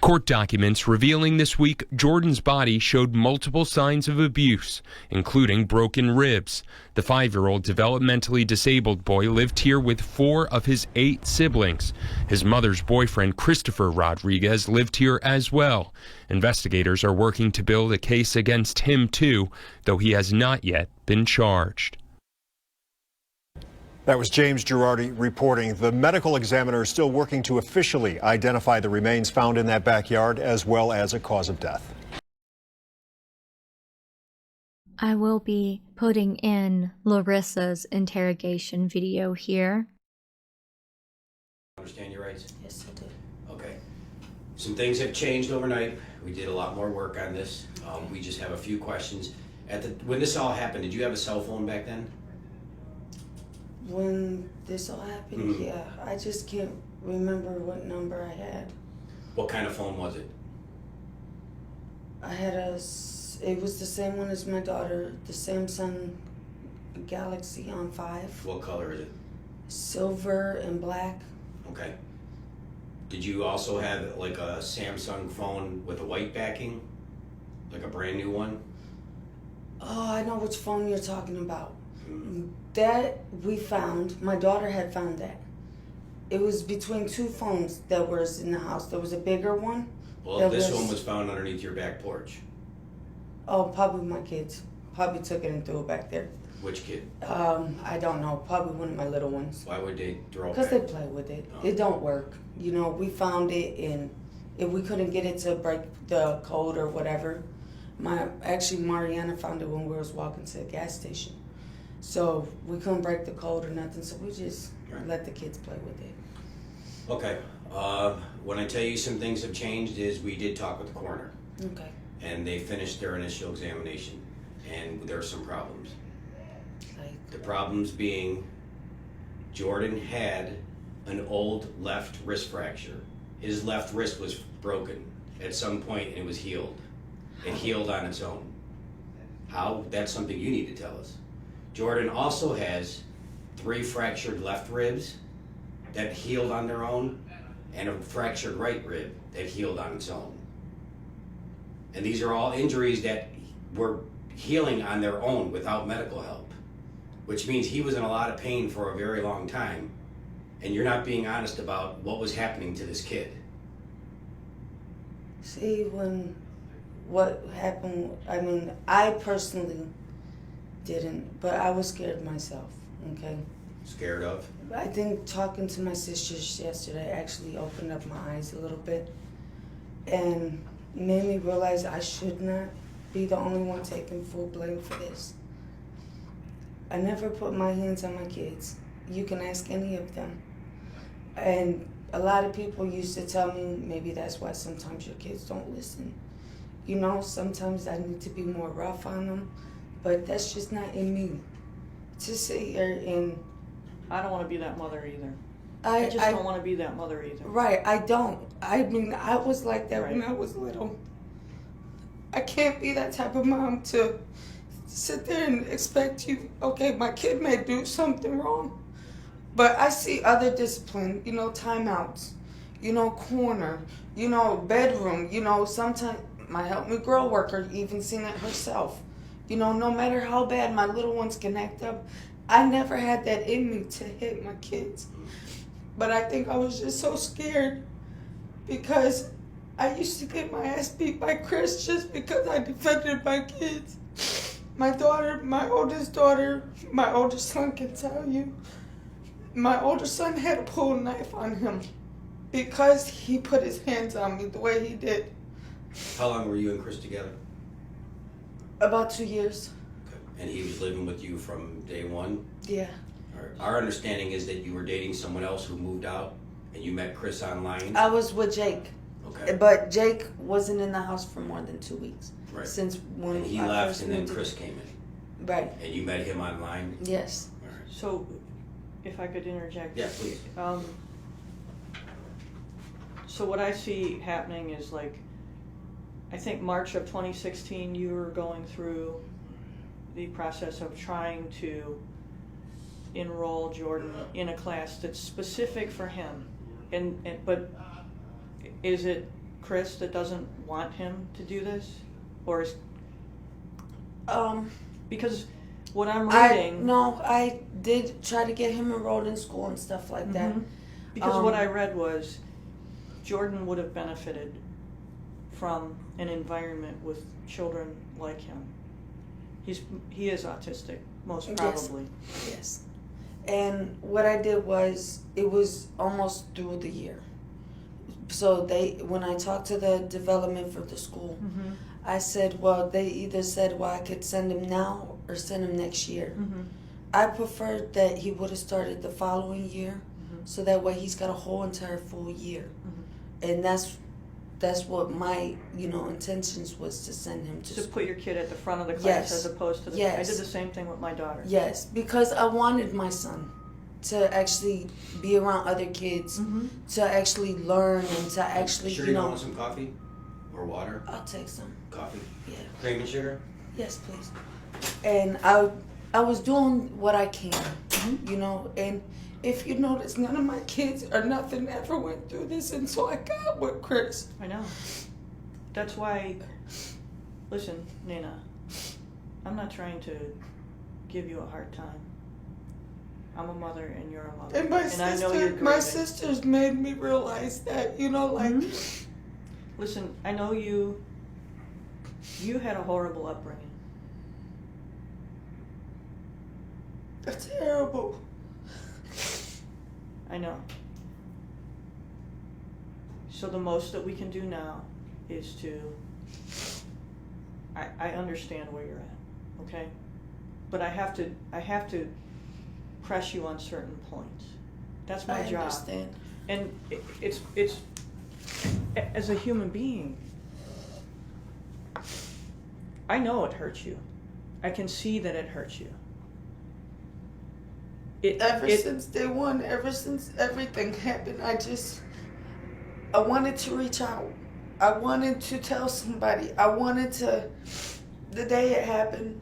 Court documents revealing this week Jordan's body showed multiple signs of abuse, including broken ribs. The 5-year-old developmentally disabled boy lived here with 4 of his 8 siblings. His mother's boyfriend, Christopher Rodriguez, lived here as well. Investigators are working to build a case against him too, though he has not yet been charged. That was James Girardi reporting. The medical examiner is still working to officially identify the remains found in that backyard as well as a cause of death. I will be putting in Larissa's interrogation video here. Understand your rights? Yes, I do. Okay. Some things have changed overnight. We did a lot more work on this. We just have a few questions. When this all happened, did you have a cell phone back then? When this all happened, yeah, I just can't remember what number I had. What kind of phone was it? I had it was the same one as my daughter, the Samsung Galaxy on 5. What color is it? Silver and black. Okay. Did you also have like a Samsung phone with a white backing? Like a brand new one? Oh, I know which phone you're talking about. That we found, my daughter had found that. It was between 2 phones that was in the house. There was a bigger one. Well, this one was found underneath your back porch. Oh, probably my kids. Probably took it and threw it back there. Which kid? I don't know. Probably one of my little ones. Why would they throw it Because back? they play with it. Oh. It don't work. You know, we found it and if we couldn't get it to break the code or whatever, actually Mariana found it when we was walking to the gas station. So we couldn't break the code or nothing, so we just let the kids play with it. Okay. When I tell you some things have changed is we did talk with the coroner. Okay. And they finished their initial examination. And there are some problems. The problems being Jordan had an old left wrist fracture. His left wrist was broken at some point and it was healed. It healed on its own. How? That's something you need to tell us. Jordan also has 3 fractured left ribs that healed on their own and a fractured right rib that healed on its own. And these are all injuries that were healing on their own without medical help, which means he was in a lot of pain for a very long time, and you're not being honest about what was happening to this kid. See, what happened, I mean, I personally didn't, but I was scared myself, okay? Scared of? I think talking to my sisters yesterday actually opened up my eyes a little bit and made me realize I should not be the only one taking full blame for this. I never put my hands on my kids. You can ask any of them. And a lot of people used to tell me maybe that's why sometimes your kids don't listen. You know, sometimes I need to be more rough on them, but that's just not in me. to sit here and... I don't want to be that mother either. I just don't want to be that mother either. Right, I don't. I mean, I was like that when I was little. I can't be that type of mom to sit there and expect you, okay, my kid may do something wrong, but I see other discipline, you know, timeouts, you know, corner, you know, bedroom, you know, sometimes my Help Me Grow worker even seen it herself. You know, no matter how bad my little ones can act up, I never had that in me to hit my kids. But I think I was just so scared because I used to get my ass beat by Chris just because I defended my kids. My daughter, my oldest daughter, my oldest son can tell you, my older son had a pull knife on him because he put his hands on me the way he did. How long were you and Chris together? About 2 years. Okay. And he was living with you from day one? Yeah. All right. Our understanding is that you were dating someone else who moved out and you met Chris online? I was with Jake. Okay. But Jake wasn't in the house for more than 2 weeks. Right. Since when and he I left first and then moved Chris in. came in? Right. And you met him online? Yes. All right. So, if I could interject. Yeah, please. So what I see happening is like, I think March of 2016, you were going through the process of trying to enroll Jordan in a class that's specific for him. But is it Chris that doesn't want him to do this? Or is... Because what I'm reading... I did try to get him enrolled in school and stuff like that. Because what I read was Jordan would have benefited from an environment with children like him. He is autistic, most probably. Yes. And what I did was, it was almost through the year. So when I talked to the development for the school, I said, well, they either said, well, I could send him now or send him next year. I preferred that he would have started the following year, so that way he's got a whole entire full year. And that's what my, intentions was, to send him to put your kid at the front of the class as opposed to the... I did the same thing with my daughter. Yes, because I wanted my son to actually be around other kids, to actually learn and to actually, Sure you don't want some coffee? Or water? I'll take some. Coffee? Yeah. Cream and sugar? Yes, please. And I was doing what I can, and if you notice, none of my kids or nothing ever went through this until I got with Chris. I know. That's why, listen, Nina, I'm not trying to give you a hard time. I'm a mother and you're a mother. And I know you're grieving. my sisters made me realize that, Listen, I know you had a horrible upbringing. That's terrible. I know. So the most that we can do now is to... I understand where you're at, okay? But I have to press you on certain points. That's my job. I understand. And it's as a human being, I know it hurts you. I can see that it hurts you. Since day one, ever since everything happened, I wanted to reach out. I wanted to tell somebody. The day it happened,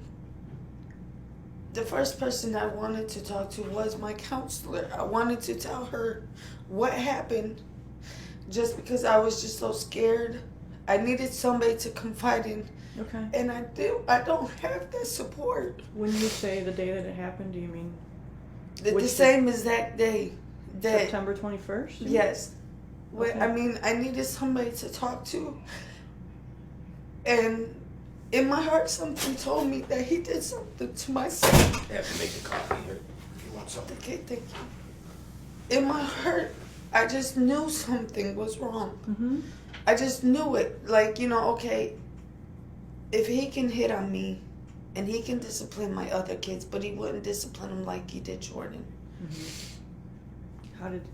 the first person I wanted to talk to was my counselor. I wanted to tell her what happened, just because I was just so scared. I needed somebody to confide in. Okay. And I don't have that support. When you say the day that it happened, do you mean... The same exact day. September 21st? Yes. Okay. I needed somebody to talk to. And in my heart, something told me that he did something to my son. I have to make the coffee here. If you want something. Okay, thank you. In my heart, I just knew something was wrong. I just knew it. Okay, if he can hit on me, and he can discipline my other kids, but he wouldn't discipline them like he did Jordan.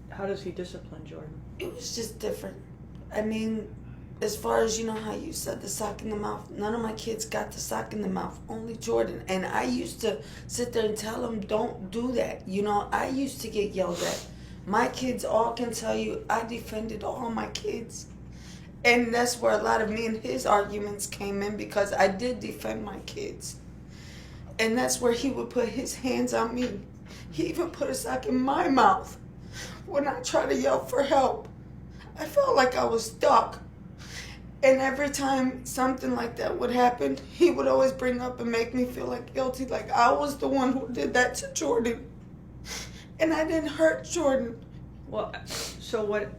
How does he discipline Jordan? It was just different. as far as, you know how you said the sock in the mouth, none of my kids got the sock in the mouth, only Jordan. And I used to sit there and tell him, don't do that. You know, I used to get yelled at. My kids all can tell you I defended all my kids. And that's where a lot of me and his arguments came in, because I did defend my kids. And that's where he would put his hands on me. He even put a sock in my mouth when I tried to yell for help. I felt like I was stuck. And every time something like that would happen, he would always bring up and make me feel like guilty, like I was the one who did that to Jordan. And I didn't hurt Jordan. Well, so what,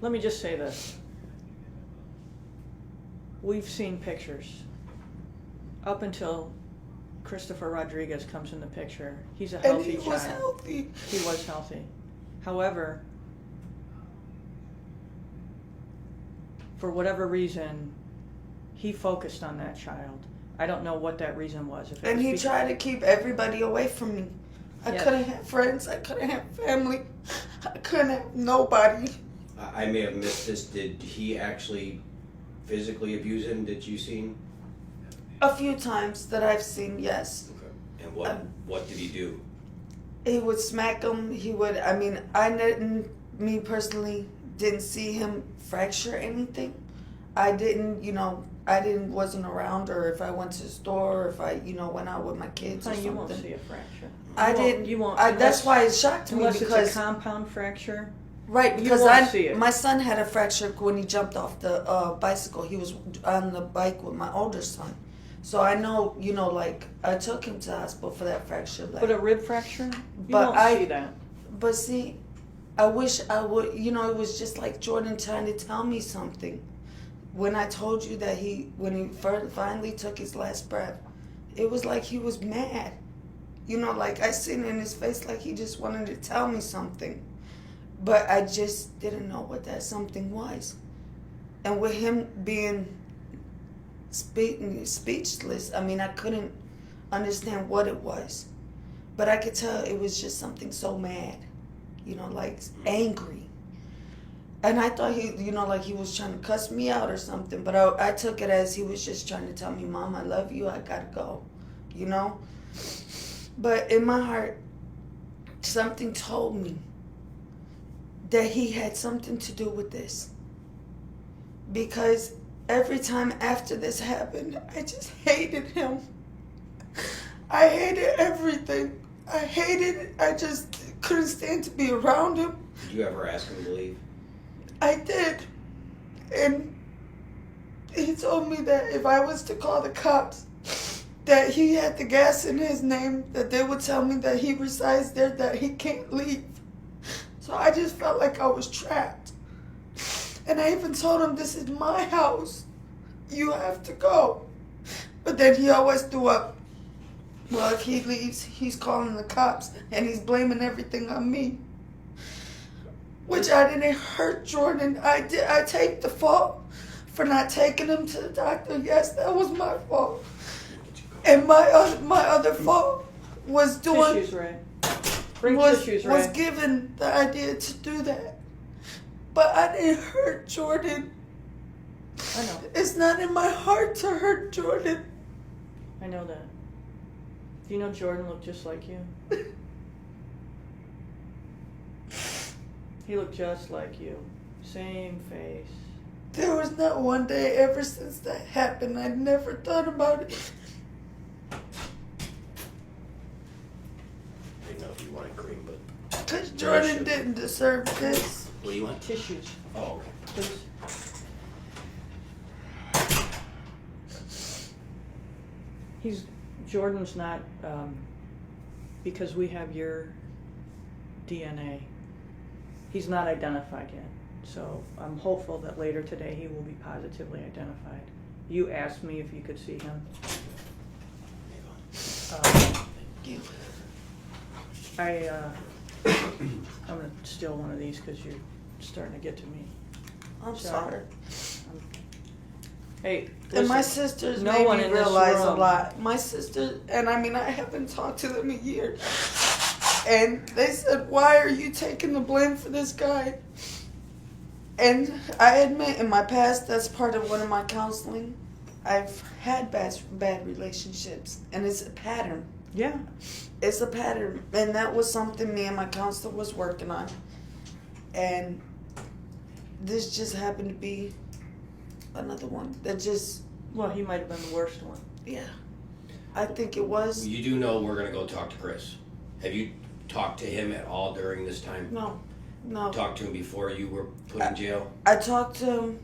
let me just say this. We've seen pictures. Up until Christopher Rodriguez comes in the picture, he's a healthy child. And he was healthy. He was healthy. However, for whatever reason, he focused on that child. I don't know what that reason was. If it And was he tried to keep everybody away from me. I couldn't have friends. I couldn't have family. I couldn't have nobody. I may have missed this. Did he actually physically abuse him? Did you see him? A few times that I've seen, yes. Okay. And what did he do? He would smack him. He would, I mean, me personally, didn't see him fracture anything. I didn't, wasn't around, or if I went to the store, or if I, went out with my kids or something. You won't see a fracture. You won't. That's why it shocked me, because unless it's a compound fracture. Right, because you won't see it. My son had a fracture when he jumped off the bicycle. He was on the bike with my older son. So I know, I took him to the hospital for that fracture. But a rib fracture? You won't see that. But see, I wish I would, it was just like Jordan trying to tell me something. When I told you that when he finally took his last breath, it was like he was mad. I seen in his face like he just wanted to tell me something. But I just didn't know what that something was. And with him being speechless, I couldn't understand what it was. But I could tell it was just something so mad, angry. And I thought he was trying to cuss me out or something. But I took it as he was just trying to tell me, Mom, I love you, I gotta go, But in my heart, something told me that he had something to do with this. Because every time after this happened, I just hated him. I hated everything. I just couldn't stand to be around him. Did you ever ask him to leave? I did. And he told me that if I was to call the cops, that he had the gas in his name, that they would tell me that he resides there, that he can't leave. So I just felt like I was trapped. And I even told him, this is my house. You have to go. But then he always threw up, well, if he leaves, he's calling the cops and he's blaming everything on me. Which I didn't hurt Jordan. I take the fault for not taking him to the doctor. Yes, that was my fault. And my other fault was doing... Tissues, Ray. Bring tissues, Ray. Was given the idea to do that. But I didn't hurt Jordan. I know. It's not in my heart to hurt Jordan. I know that. Do you know Jordan looked just like you? He looked just like you. Same face. There was not one day ever since that happened I never thought about it. I didn't know if you wanted cream, but... Because Jordan didn't deserve this. What do you want? Tissues. Oh, okay. Please. Jordan's not, because we have your DNA, he's not identified yet. So I'm hopeful that later today he will be positively identified. You asked me if you could see him. I'm going to steal one of these because you're starting to get to me. I'm sorry. Hey, listen, and my sisters made me realize a lot. My sister, and I haven't talked to them in years. And they said, why are you taking the blame for this guy? And I admit, in my past, that's part of one of my counseling. I've had bad relationships, and it's a pattern. Yeah. It's a pattern, and that was something me and my counselor was working on. And this just happened to be another one that just... Well, he might have been the worst one. Yeah. I think it was. You do know we're going to go talk to Chris. Have you talked to him at all during this time? No. Talked to him before you were put in jail? I talked to him.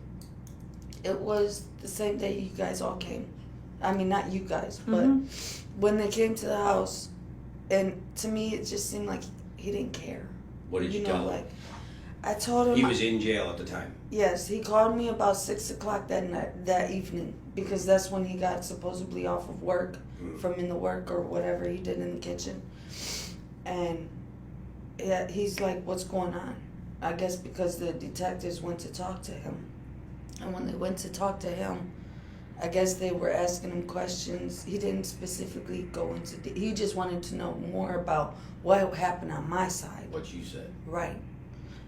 It was the same day you guys all came. I mean, not you guys, but when they came to the house, and to me, it just seemed like he didn't care. What did you tell him? Like, I told him... He was in jail at the time? Yes, he called me about 6 o'clock that evening, because that's when he got supposedly off of work, from in the work or whatever he did in the kitchen. And he's like, what's going on? I guess because the detectives went to talk to him. And when they went to talk to him, I guess they were asking him questions. He didn't specifically go into... He just wanted to know more about what happened on my side. What you said. Right.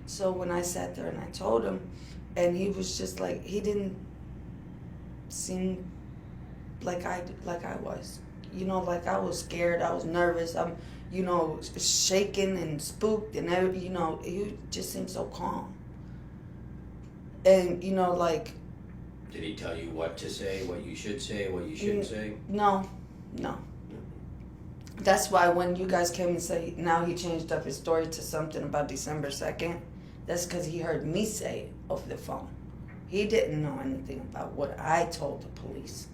So when I sat there and I told him, and he was just like, he didn't seem like I was. You know, like I was scared, I was nervous, I'm, you know, shaking and spooked and everything, you know, he just seemed so calm. And, you know, like... Did he tell you what to say, what you should say, what you shouldn't say? No. That's why when you guys came and say, now he changed up his story to something about December 2nd, that's because he heard me say it over the phone. He didn't know anything about what I told the police.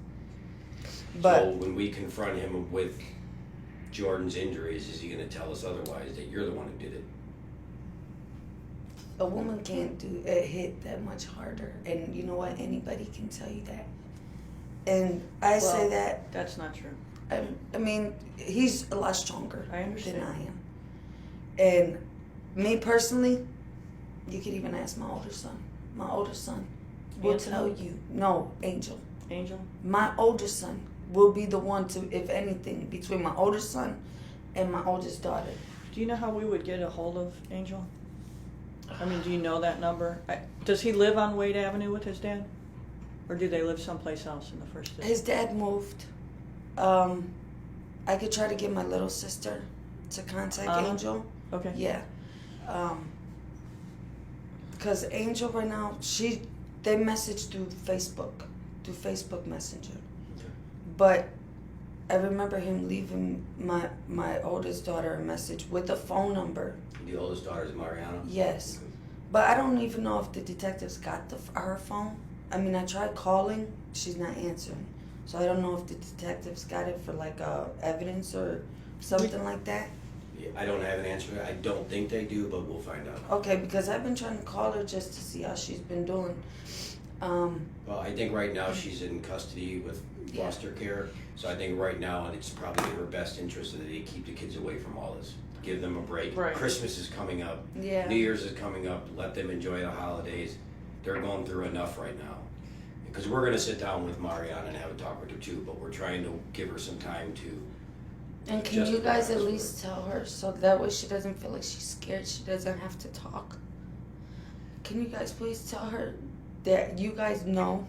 But so when we confront him with Jordan's injuries, is he going to tell us otherwise, that you're the one who did it? A woman can't do it hit that much harder, and you know what? Anybody can tell you that. And I say that that's not true. I mean, he's a lot stronger I understand. than I am. And me personally, you could even ask my older son. My older son will Anthony? tell you. No, Angel. Angel? My older son will be the one to, if anything, between my older son and my oldest daughter. Do you know how we would get a hold of Angel? I mean, do you know that number? Does he live on Wade Avenue with his dad? Or do they live someplace else in the first district? His dad moved. I could try to get my little sister to contact Angel. Okay. Yeah. Because Angel right now, they message through Facebook Messenger. Okay. But I remember him leaving my oldest daughter a message with a phone number. The oldest daughter is Mariana? Yes. But I don't even know if the detectives got her phone. I mean, I tried calling, she's not answering. So I don't know if the detectives got it for like evidence or something like that. Yeah, I don't have an answer. I don't think they do, but we'll find out. Okay, because I've been trying to call her just to see how she's been doing. Well, I think right now she's in custody with foster care. So I think right now it's probably in her best interest that they keep the kids away from all this. Give them a break. Right. Christmas is coming up. Yeah. New Year's is coming up. Let them enjoy the holidays. They're going through enough right now. Because we're going to sit down with Mariana and have a talk with her too, but we're trying to give her some time to... And can you guys at least tell her so that way she doesn't feel like she's scared, she doesn't have to talk? Can you guys please tell her that you guys know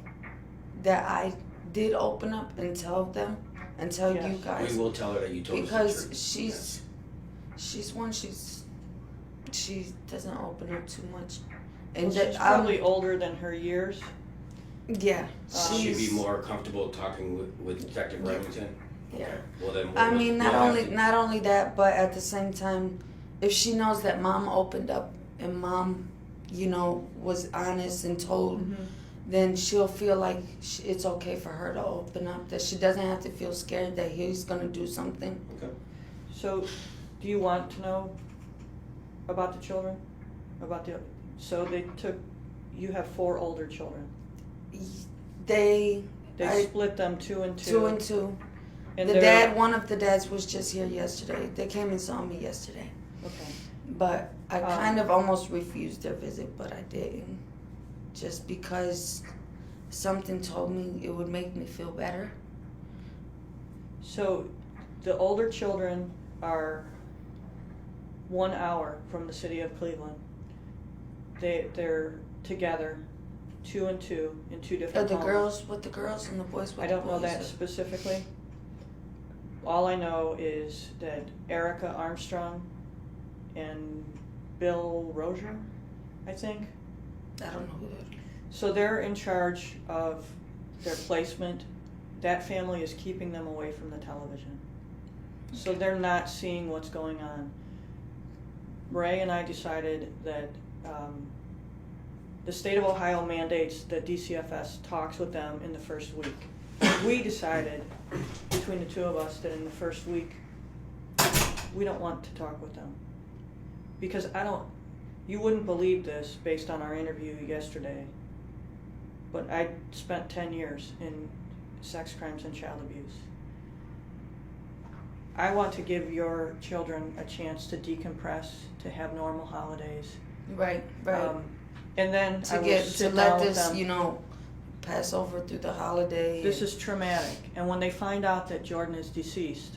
that I did open up and tell them and tell you guys? We will tell her that you told us the truth. Because she doesn't open up too much. And Well, she's probably older than her years. Yeah. She'd be more comfortable talking with Detective Remington? Yeah. Okay. Well, then I mean, not only that, but at the same time, if she knows that mom opened up and mom, you know, was honest and told, then she'll feel like it's okay for her to open up, that she doesn't have to feel scared that he's going to do something. Okay. So, do you want to know about the children? So they took, you have 4 older children. They split them 2 and 2. 2 and 2. And one of the dads was just here yesterday. They came and saw me yesterday. Okay. But I kind of almost refused their visit, but I didn't. Just because something told me it would make me feel better. So, the older children are 1 hour from the city of Cleveland. They're together, 2 and 2, in 2 different Are the homes. girls with the girls and the boys with the boys? I don't know that specifically. All I know is that Erica Armstrong and Bill Rozier, I think. I don't know who that is. So they're in charge of their placement. That family is keeping them away from the television. So they're not seeing what's going on. Ray and I decided that the state of Ohio mandates that DCFS talks with them in the first week. We decided, between the two of us, that in the first week, we don't want to talk with them. Because you wouldn't believe this based on our interview yesterday, but I spent 10 years in sex crimes and child abuse. I want to give your children a chance to decompress, to have normal holidays. Right. And then to let this, pass over through the holiday. This is traumatic, and when they find out that Jordan is deceased,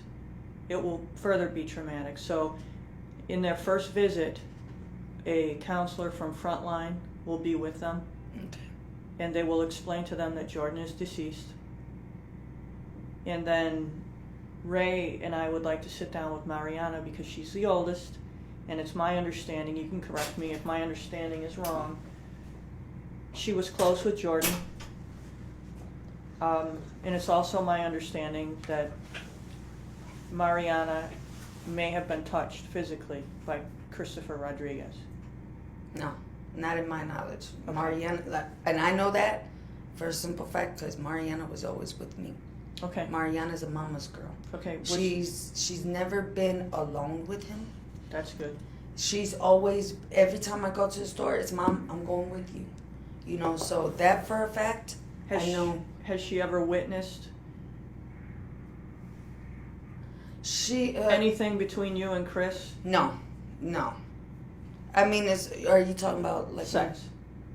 it will further be traumatic. So, in their first visit, a counselor from Frontline will be with them, and they will explain to them that Jordan is deceased. And then Ray and I would like to sit down with Mariana because she's the oldest, and it's my understanding, you can correct me if my understanding is wrong, she was close with Jordan. And it's also my understanding that Mariana may have been touched physically by Christopher Rodriguez. No, not in my knowledge. Okay. Mariana, and I know that for a simple fact because Mariana was always with me. Okay. Mariana's a mama's girl. Okay. She's never been alone with him. That's good. She's always, every time I go to the store, it's Mom, I'm going with you. So that for a fact, I know. Has she ever witnessed She anything between you and Chris? No. I mean, are you talking about like sex?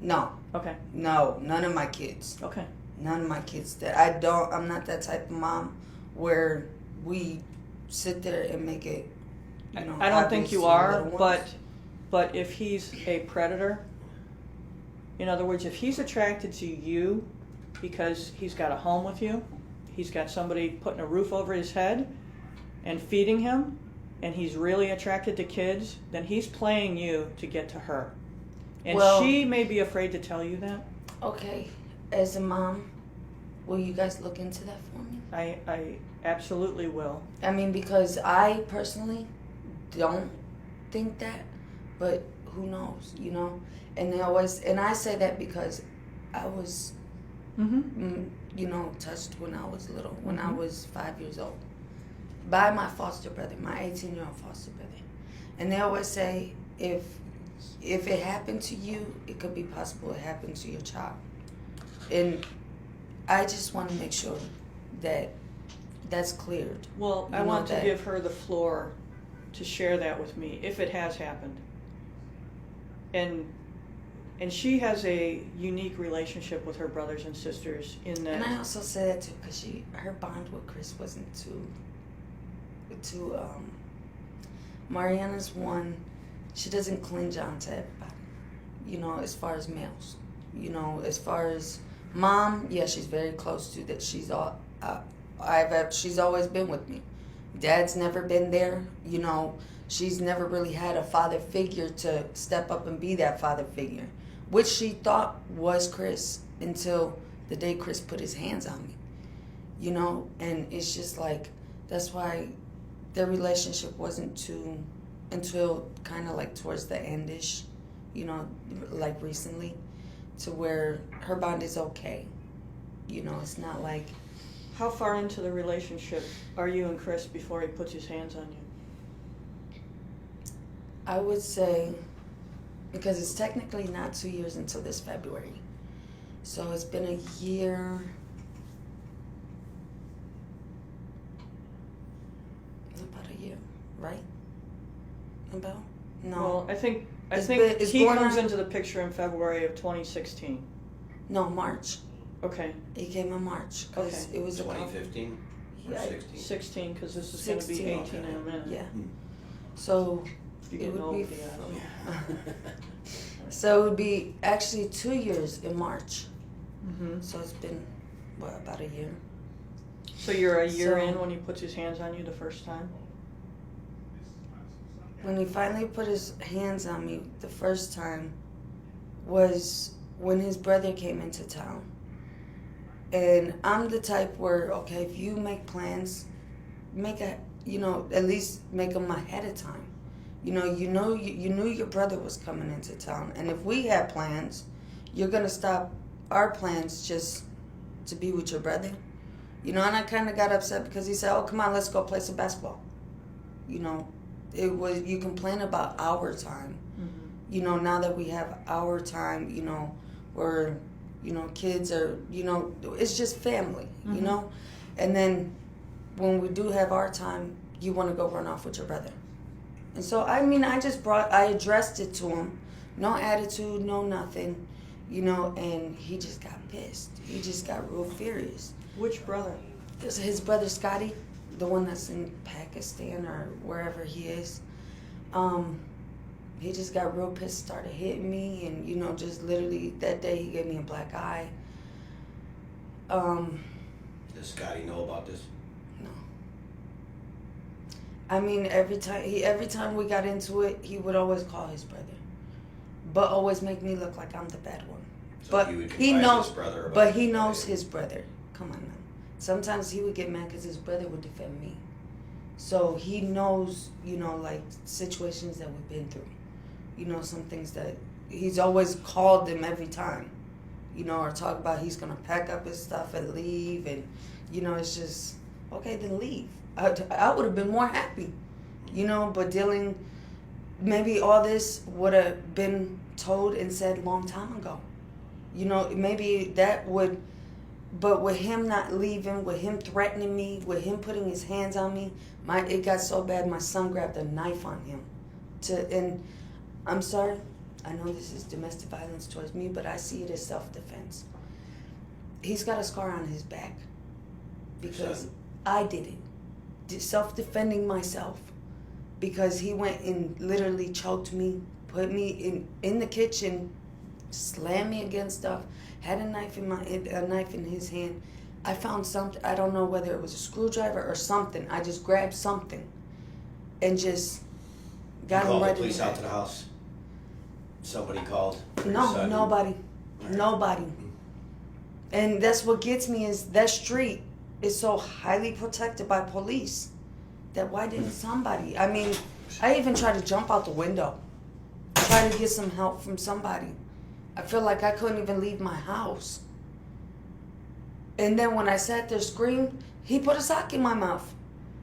No. Okay. No, none of my kids. Okay. None of my kids. I'm not that type of mom where we sit there and make it. I don't think you are, but if he's a predator, in other words, if he's attracted to you because he's got a home with you, he's got somebody putting a roof over his head and feeding him, and he's really attracted to kids, then he's playing you to get to her. And she may be afraid to tell you that. Okay. As a mom, will you guys look into that for me? I absolutely will. I mean, because I personally don't think that, but who knows, And I say that because I was, touched when I was little, when I was 5 years old, by my foster brother, my 18-year-old foster brother. And they always say, if it happened to you, it could be possible it happened to your child. And I just want to make sure that that's cleared. Well, I want to give her the floor to share that with me, if it has happened. And she has a unique relationship with her brothers and sisters in that. And I also say that too, because her bond with Chris wasn't too Mariana's one, she doesn't clinch on to everybody, as far as males. As far as mom, yeah, she's very close to that. She's always been with me. Dad's never been there, she's never really had a father figure to step up and be that father figure, which she thought was Chris until the day Chris put his hands on me, and it's just like, that's why their relationship wasn't until kind of like towards the endish, like recently, to where her bond is okay. It's not like. How far into the relationship are you and Chris before he puts his hands on you? I would say, because it's technically not 2 years until this February. So it's been a year. About a year, right? About? No. Well, I think he comes into the picture in February of 2016. No, March. Okay. He came in March. Okay. It was 2015 or 16? 16, because this is going to be 18 in a minute. Yeah. So you get it would be. So it would be actually 2 years in March. Mm-hmm. So it's been, what, about a year? So you're a year in when he puts his hands on you the first time? When he finally put his hands on me the first time was when his brother came into town. And I'm the type where, okay, if you make plans, at least make them ahead of time. You knew your brother was coming into town. And if we had plans, you're going to stop our plans just to be with your brother. And I kind of got upset because he said, oh, come on, let's go play some basketball. You complain about our time. Mm-hmm. Now that we have our time, where, kids are, it's just family, Mm-hmm. And then when we do have our time, you want to go run off with your brother. And so, I addressed it to him. No attitude, no nothing, and he just got pissed. He just got real furious. Which brother? It's his brother Scotty, the one that's in Pakistan or wherever he is. He just got real pissed, started hitting me, and just literally that day he gave me a black eye. Does Scotty know about this? No. I mean, every time we got into it, he would always call his brother, but always make me look like I'm the bad one. So but he knows. He knows his brother. Come on now. Sometimes he would get mad because his brother would defend me. So he knows, like situations that we've been through. Some things that he's always called them every time. Or talk about he's gonna pack up his stuff and leave, and it's just okay. Then leave. I would have been more happy, But maybe all this would have been told and said a long time ago. Maybe that would. But with him not leaving, with him threatening me, with him putting his hands on me, it got so bad my son grabbed a knife on him. And I'm sorry, I know this is domestic violence towards me, but I see it as self-defense. He's got a scar on his back because I did it. Self-defending myself. Because he went and literally choked me, put me in the kitchen, slammed me against stuff. Had a knife in his hand. I found something. I don't know whether it was a screwdriver or something. I just grabbed something, and just got him right in the head. Called the police out to the house. Somebody called. No, nobody, nobody. And that's what gets me is that street is so highly protected by police. That why didn't somebody? I mean, I even tried to jump out the window, try to get some help from somebody. I feel like I couldn't even leave my house. And then when I sat there screamed, he put a sock in my mouth.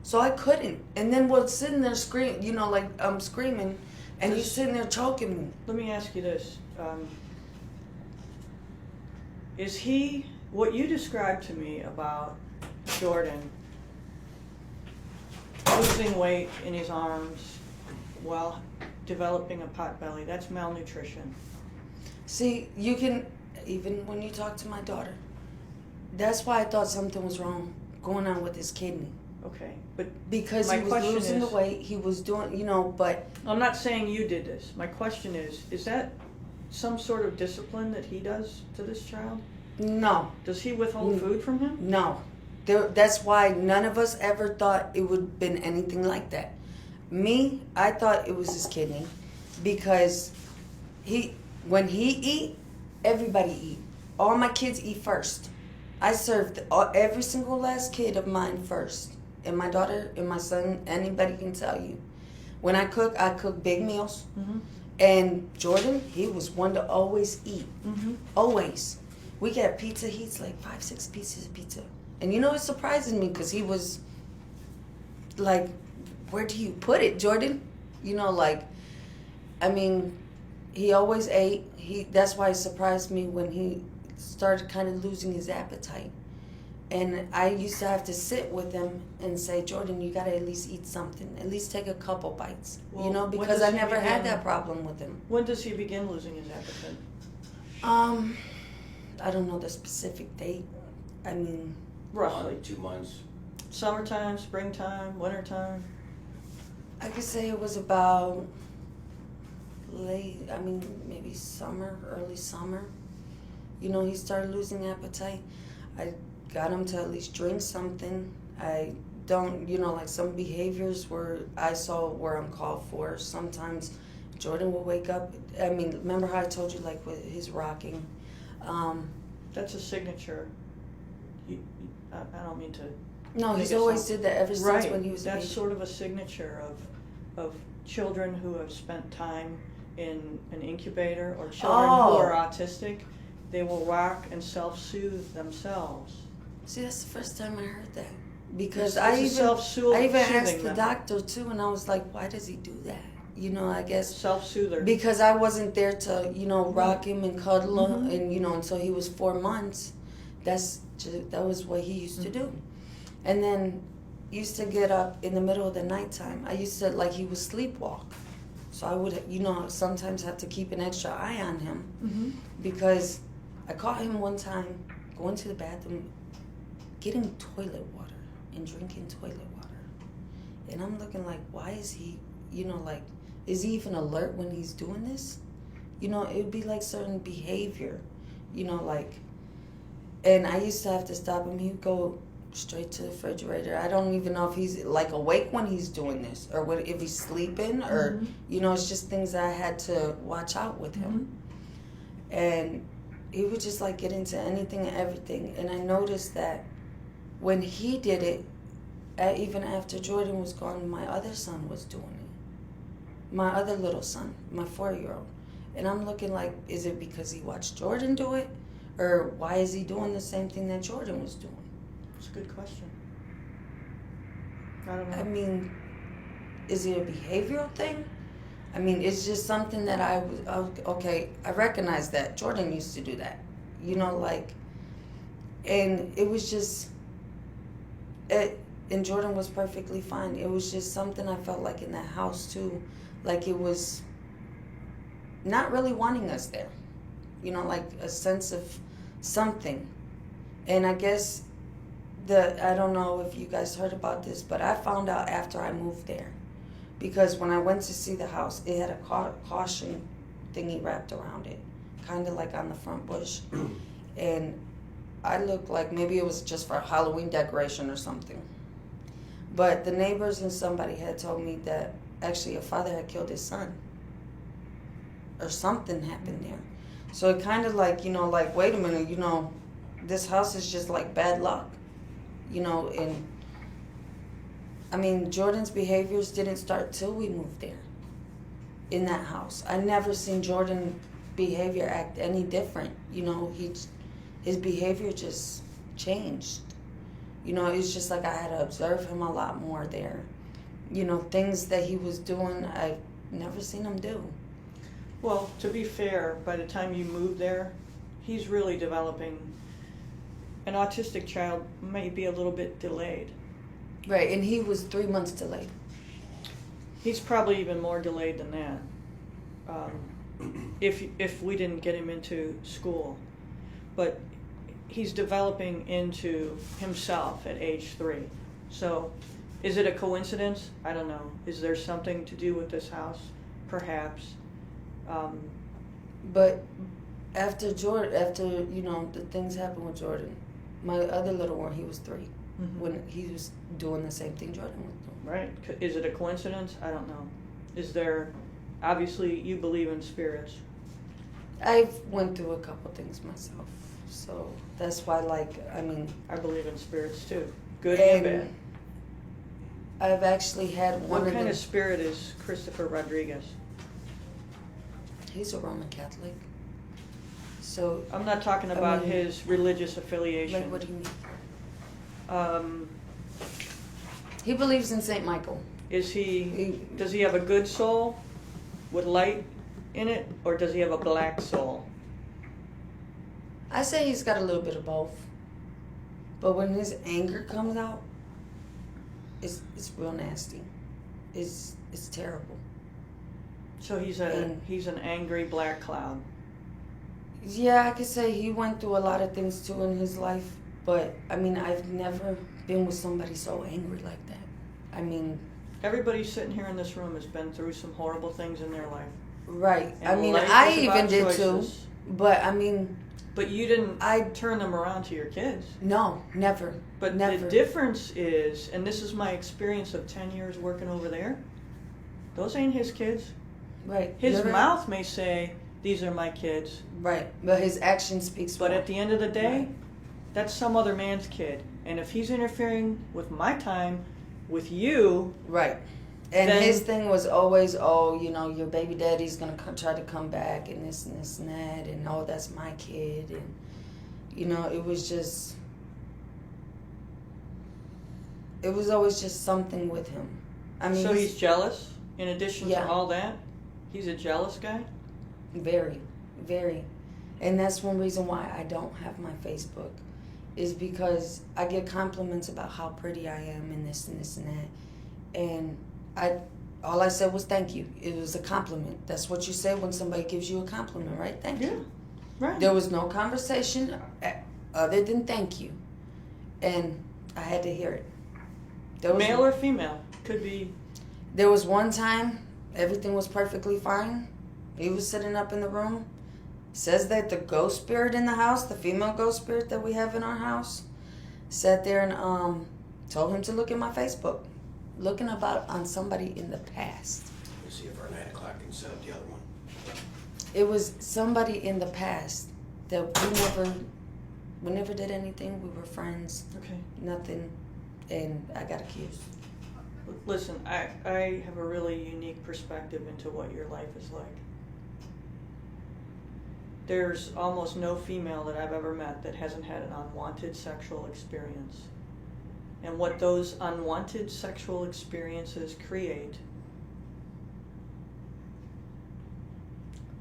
So I couldn't. And then we're sitting there screaming, like I'm screaming, and he's sitting there choking me. Let me ask you this. Is he, what you described to me about Jordan losing weight in his arms while developing a pot belly, that's malnutrition? See, you can, even when you talk to my daughter, that's why I thought something was wrong going on with his kidney. Okay, but because he was losing the weight, he was doing, but... I'm not saying you did this. My question is that some sort of discipline that he does to this child? No. Does he withhold food from him? No. That's why none of us ever thought it would have been anything like that. Me, I thought it was his kidney because when he eat, everybody eat. All my kids eat first. I served every single last kid of mine first. And my daughter and my son, anybody can tell you. When I cook big meals. Mm-hmm. And Jordan, he was one to always eat. Mm-hmm. Always. We got pizza, he eats like 5-6 pieces of pizza. And it surprises me because he was like, where do you put it, Jordan? He always ate. That's why it surprised me when he started kind of losing his appetite. And I used to have to sit with him and say, Jordan, you got to at least eat something. At least take a couple bites, because I never had that problem with him. When does he begin losing his appetite? I don't know the specific date. Roughly. 2 months. Summertime, springtime, wintertime? I could say it was about maybe summer, early summer. You know, he started losing appetite. I got him to at least drink something. I don't, you know, like some behaviors where I saw were uncalled for. Sometimes Jordan will wake up. I mean, remember how I told you, like, with his rocking? That's a signature. I don't mean to... No, he's always did that ever since when he was a baby. That's sort of a signature of children who have spent time in an incubator or children who are autistic. They will rock and self-soothe themselves. See, that's the first time I heard that. Because I even asked the doctor too, and I was like, why does he do that? You know, I guess self-soother. Because I wasn't there to, you know, rock him and cuddle him, and you know, until he was 4 months. That was what he used to do. And then used to get up in the middle of the nighttime. I used to, like, he would sleepwalk. So I would, you know, sometimes have to keep an extra eye on him because I caught him one time going to the bathroom, getting toilet water and drinking toilet water. And I'm looking like, why is he, you know, like, is he even alert when he's doing this? You know, it would be like certain behavior, you know, like, and I used to have to stop him. He'd go straight to the refrigerator. I don't even know if he's, like, awake when he's doing this or what, if he's sleeping or, you know, it's just things that I had to watch out with him. And he would just, like, get into anything and everything. And I noticed that when he did it, even after Jordan was gone, my other son was doing it. My other little son, my 4-year-old. And I'm looking like, is it because he watched Jordan do it? Or why is he doing the same thing that Jordan was doing? That's a good question. I don't know. I mean, is it a behavioral thing? I mean, it's just something that okay, I recognize that. Jordan used to do that. You know, like, and it was just, and Jordan was perfectly fine. It was just something I felt like in that house too. Like it was not really wanting us there. You know, like a sense of something. And I guess I don't know if you guys heard about this, but I found out after I moved there. Because when I went to see the house, it had a caution thingy wrapped around it, kind of like on the front bush. And I looked like maybe it was just for Halloween decoration or something. But the neighbors and somebody had told me that actually a father had killed his son. Or something happened there. So it kind of like, you know, like, wait a minute, you know, this house is just like bad luck. You know, and I mean, Jordan's behaviors didn't start till we moved there in that house. I never seen Jordan behavior act any different. You know, his behavior just changed. You know, it's just like I had to observe him a lot more there. You know, things that he was doing, I've never seen him do. Well, to be fair, by the time you moved there, he's really developing. An autistic child may be a little bit delayed. Right, and he was 3 months delayed. He's probably even more delayed than that. If we didn't get him into school. But he's developing into himself at age 3. So, is it a coincidence? I don't know. Is there something to do with this house? Perhaps. But after you know, the things happened with Jordan, my other little one, he was 3 when he was doing the same thing Jordan was doing. Right. Is it a coincidence? I don't know. Is there, obviously you believe in spirits. I've went through a couple things myself, so that's why, like, I mean, I believe in spirits too, good and bad. I've actually had one. What kind of spirit is Christopher Rodriguez? He's a Roman Catholic. So I'm not talking about his religious affiliation. Like, what do you mean? He believes in St. Michael. Does he have a good soul with light in it, or does he have a black soul? I say he's got a little bit of both. But when his anger comes out, it's real nasty. It's terrible. So he's an angry black cloud. Yeah, I could say he went through a lot of things too in his life, but I mean, I've never been with somebody so angry like that. I mean, everybody sitting here in this room has been through some horrible things in their life. Right. And I mean, life I is even about did too. choices. But I mean, But you didn't turn them around to your kids. no, never. But never. the difference is, and this is my experience of 10 years working over there, those ain't his kids. Right. His You're right. mouth may say, these are my kids. Right. But his action speaks But more. at the end of the day, Right. that's some other man's kid. And if he's interfering with my time, with you... Right. And then, his thing was always, oh, you know, your baby daddy's going to try to come back and this and this and that. And, oh, that's my kid. And, you know, it was just... It was always just something with him. I mean, so he's jealous, in addition Yeah. to all that? He's a jealous guy? Very, very. And that's one reason why I don't have my Facebook, is because I get compliments about how pretty I am and this and this and that. And all I said was thank you. It was a compliment. That's what you say when somebody gives you a compliment, right? Thank you. Right. There was no conversation other than thank you. And I had to hear it. Male or female? Could be... There was one time, everything was perfectly fine. He was sitting up in the room. Says that the ghost spirit in the house, the female ghost spirit that we have in our house, sat there and told him to look at my Facebook. Looking about on somebody in the past. Let's see if our 9 o'clock can set up the other one. It was somebody in the past that we never did anything. We were friends. Okay. Nothing. And I got accused. Listen, I have a really unique perspective into what your life is like. There's almost no female that I've ever met that hasn't had an unwanted sexual experience. And what those unwanted sexual experiences create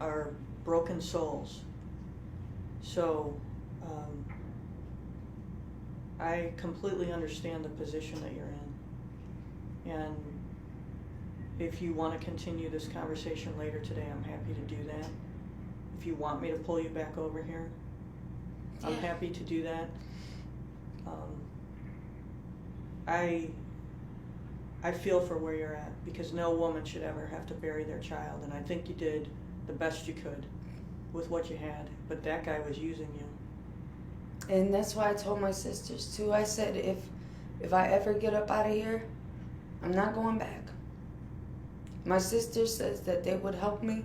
are broken souls. So, I completely understand the position that you're in. And if you want to continue this conversation later today, I'm happy to do that. If you want me to pull you back over here, I'm happy to do that. I feel for where you're at, because no woman should ever have to bury their child, and I think you did the best you could with what you had, but that guy was using you. And that's why I told my sisters too. I said, if I ever get up out of here, I'm not going back. My sister says that they would help me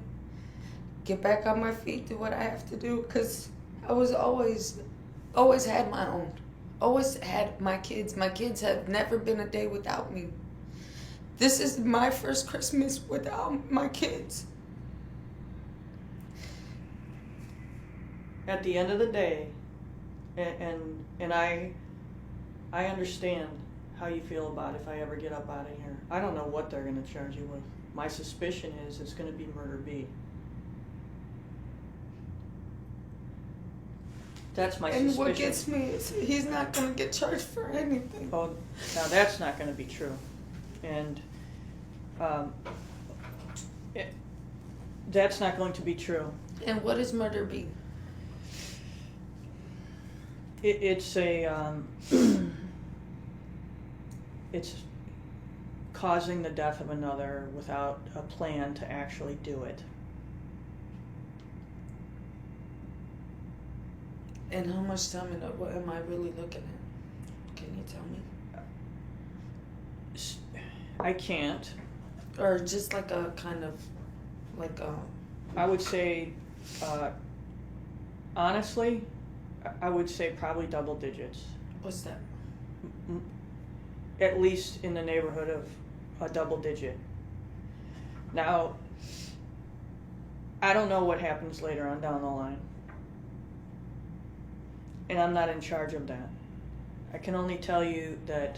get back on my feet, do what I have to do, because I was always had my own. Always had my kids. My kids have never been a day without me. This is my first Christmas without my kids. At the end of the day, and I understand how you feel about if I ever get up out of here. I don't know what they're going to charge you with. My suspicion is it's going to be murder B. That's my suspicion. And what gets me is he's not going to get charged for anything. Oh, now that's not going to be true. And that's not going to be true. And what is murder B? It's it's causing the death of another without a plan to actually do it. And how much time and what am I really looking at? Can you tell me? I can't. Or just like a kind of, like a... I would say, honestly, I would say probably double digits. What's that? At least in the neighborhood of a double digit. Now, I don't know what happens later on down the line. And I'm not in charge of that. I can only tell you that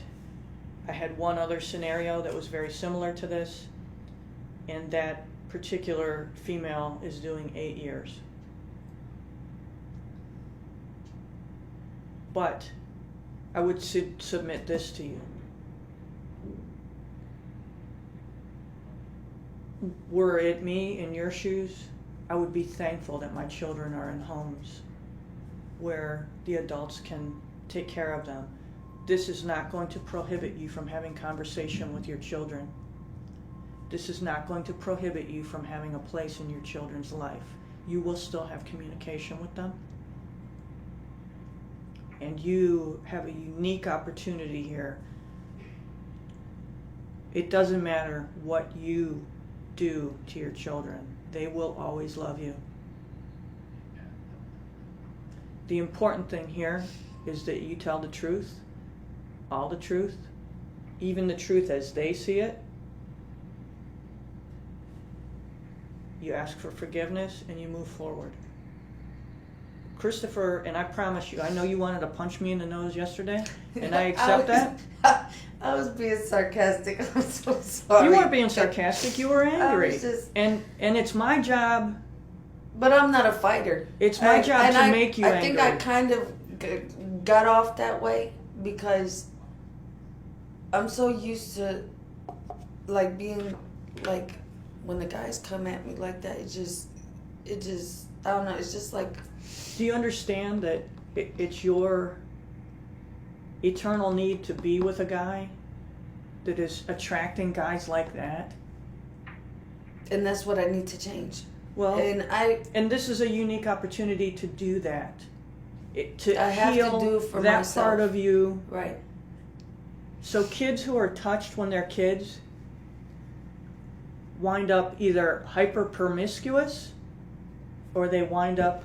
I had one other scenario that was very similar to this, and that particular female is doing 8 years. But I would submit this to you. Were it me in your shoes, I would be thankful that my children are in homes where the adults can take care of them. This is not going to prohibit you from having conversation with your children. This is not going to prohibit you from having a place in your children's life. You will still have communication with them. And you have a unique opportunity here. It doesn't matter what you do to your children. They will always love you. The important thing here is that you tell the truth, all the truth, even the truth as they see it. You ask for forgiveness and you move forward. Christopher, and I promise you, I know you wanted to punch me in the nose yesterday, and I accept that. I was being sarcastic. I'm so sorry. You weren't being sarcastic. You were angry. I was just... And it's my job. But I'm not a fighter. It's my job to make you angry. I think I kind of got off that way because I'm so used to like being like when the guys come at me like that. It just I don't know. It's just like. Do you understand that it's your eternal need to be with a guy that is attracting guys like that? And that's what I need to change. Well, and this is a unique opportunity to do that. I have heal to do for that myself. Part of you. Right. So kids who are touched when they're kids wind up either hyper promiscuous or they wind up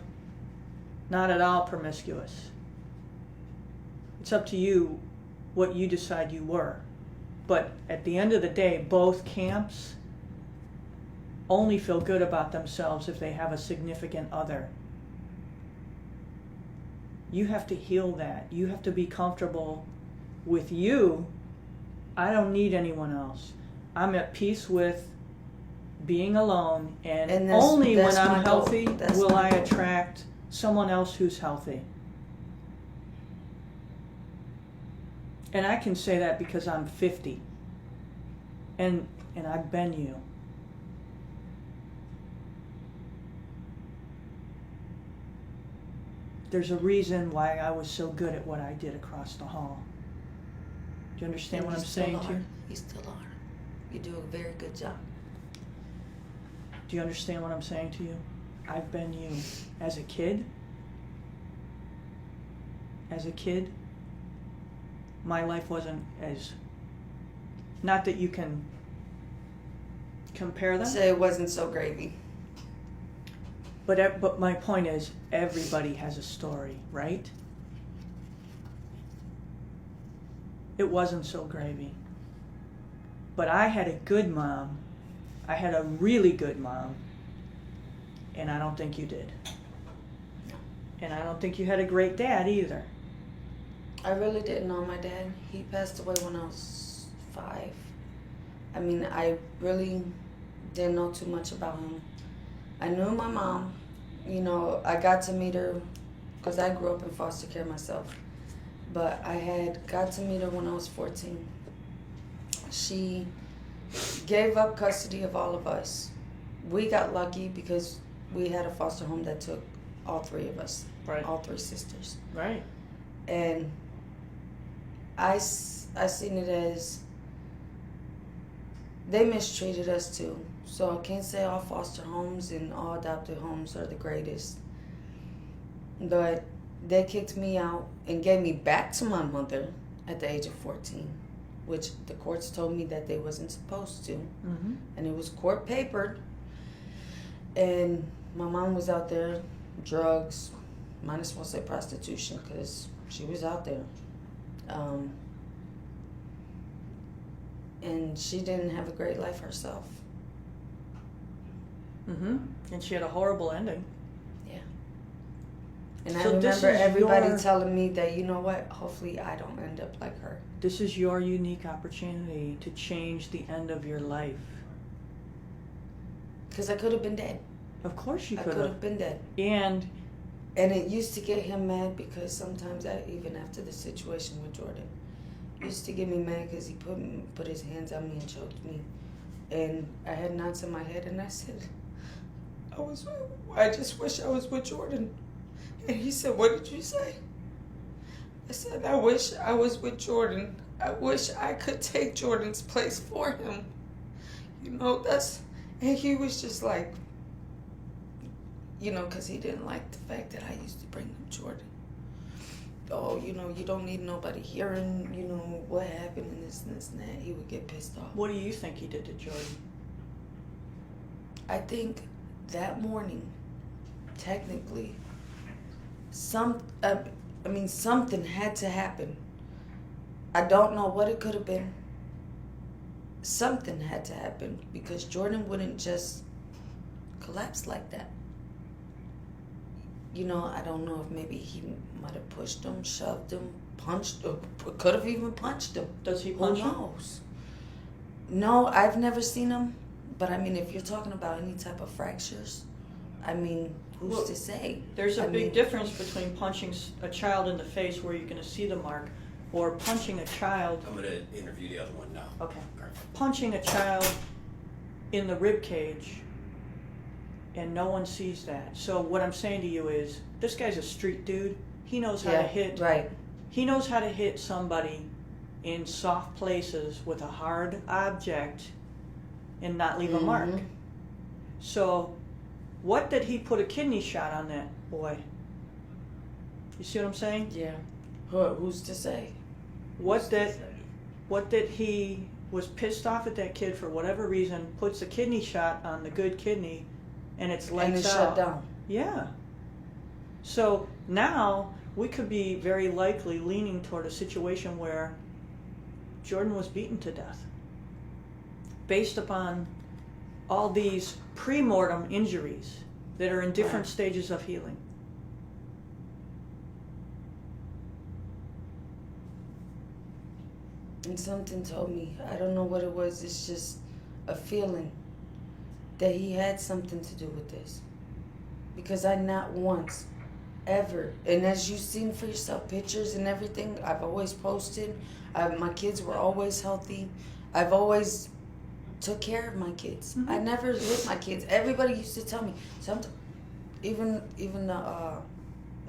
not at all promiscuous. It's up to you what you decide you were. But at the end of the day, both camps only feel good about themselves if they have a significant other. You have to heal that. You have to be comfortable with you. I don't need anyone else. I'm at peace with being alone, and only when I'm healthy will I attract someone else who's healthy. And I can say that because I'm 50. And I've been you. There's a reason why I was so good at what I did across the hall. Do you understand what I'm saying to you? You still are. You do a very good job. Do you understand what I'm saying to you? I've been you. As a kid, my life wasn't as, not that you can compare them. Say it wasn't so gravy. But my point is, everybody has a story, right? It wasn't so gravy. But I had a good mom. I had a really good mom. And I don't think you did. And I don't think you had a great dad either. I really didn't know my dad. He passed away when I was 5. I mean, I really didn't know too much about him. I knew my mom. You know, I got to meet her because I grew up in foster care myself. But I had got to meet her when I was 14. She gave up custody of all of us. We got lucky because we had a foster home that took all 3 of us, right. All 3 sisters. Right. And I seen it as they mistreated us too. So I can't say all foster homes and all adopted homes are the greatest. But they kicked me out and gave me back to my mother at the age of 14, which the courts told me that they wasn't supposed to. Mm-hmm. And it was court papered. And my mom was out there, drugs, might as well say prostitution, because she was out there. And she didn't have a great life herself. Mm-hmm. And she had a horrible ending. Yeah. And So I remember everybody telling me that, you know what, hopefully I don't end up like her. This is your unique opportunity to change the end of your life. Because I could have been dead. Of course you I could could have been dead. And it used to get him mad because sometimes, even after the situation with Jordan, it used to get me mad because he put his hands on me and choked me. And I had knots in my head and I said, I just wish I was with Jordan. And he said, what did you say? I said, I wish I was with Jordan. I wish I could take Jordan's place for him. You know, and he was just like, you know, because he didn't like the fact that I used to bring him Jordan. Oh, you know, you don't need nobody hearing, you know, what happened and this and that. He would get pissed off. What do you think he did to Jordan? I think that morning, technically, something had to happen. I don't know what it could have been. Something had to happen because Jordan wouldn't just collapse like that. You know, I don't know if maybe he might have pushed him, shoved him, punched, or could have even punched him. Does he punch him? Who knows? No, I've never seen him. But I mean, if you're talking about any type of fractures, I mean, who's to say? There's a big difference between punching a child in the face where you're going to see the mark, or punching a child. I'm going to interview the other one now. Okay. Punching a child in the rib cage, and no one sees that. So what I'm saying to you is, this guy's a street dude. He knows how to hit. Right. He knows how to hit somebody in soft places with a hard object and not leave a mark. So what did he put a kidney shot on that boy? You see what I'm saying? Yeah. Who's to say? What did he was pissed off at that kid for whatever reason, puts a kidney shot on the good kidney, and it's lights and it's out. shut down. Yeah. So now we could be very likely leaning toward a situation where Jordan was beaten to death based upon all these pre-mortem injuries that are in different stages of healing. And something told me, I don't know what it was, it's just a feeling that he had something to do with this. Because I not once, ever, and as you've seen for yourself, pictures and everything, I've always posted. My kids were always healthy. I've always took care of my kids. I never hit my kids. Everybody used to tell me, even the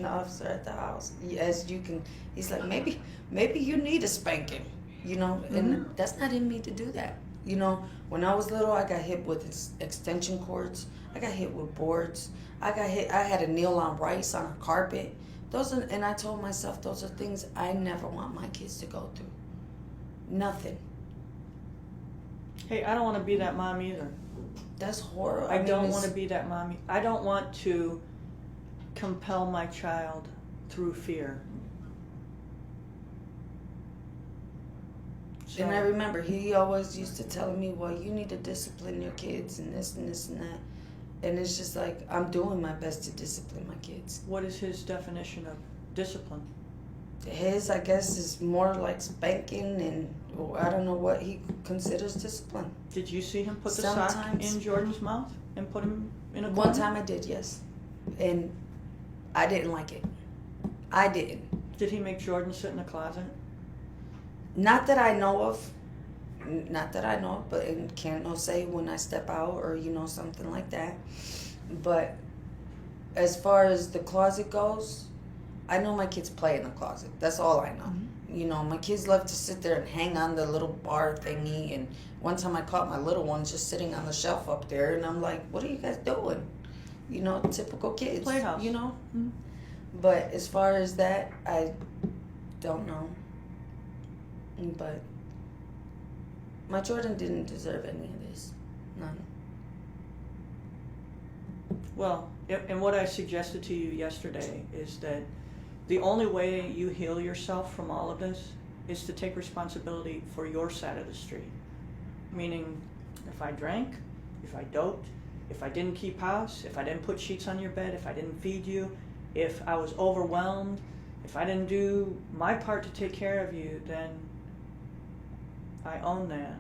officer at the house, as you can, he's like, maybe you need a spanking, you know, and that's not in me to do that. You know, when I was little, I got hit with extension cords. I got hit with boards. I had to kneel on rice on a carpet. And I told myself, those are things I never want my kids to go through. Nothing. Hey, I don't want to be that mom either. That's horrible. I don't want to be that mommy. I don't want to compel my child through fear. So, and I remember he always used to tell me, well, you need to discipline your kids and this and this and that. And it's just like, I'm doing my best to discipline my kids. What is his definition of discipline? His, I guess, is more like spanking, and I don't know what he considers discipline. Did you see him put the sock in Jordan's mouth and put him in a corner? One time I did, yes. And I didn't like it. I didn't. Did he make Jordan sit in a closet? Not that I know of. Not that I know of, but can't no say when I step out or, you know, something like that. But as far as the closet goes, I know my kids play in the closet. That's all I know. You know, my kids love to sit there and hang on the little bar thingy. And one time I caught my little one just sitting on the shelf up there. And I'm like, what are you guys doing? You know, typical kids. Playhouse. You know? But as far as that, I don't know. But my Jordan didn't deserve any of this. None. Well, and what I suggested to you yesterday is that the only way you heal yourself from all of this is to take responsibility for your side of the street. Meaning, if I drank, if I doped, if I didn't keep house, if I didn't put sheets on your bed, if I didn't feed you, if I was overwhelmed, if I didn't do my part to take care of you, then I own that.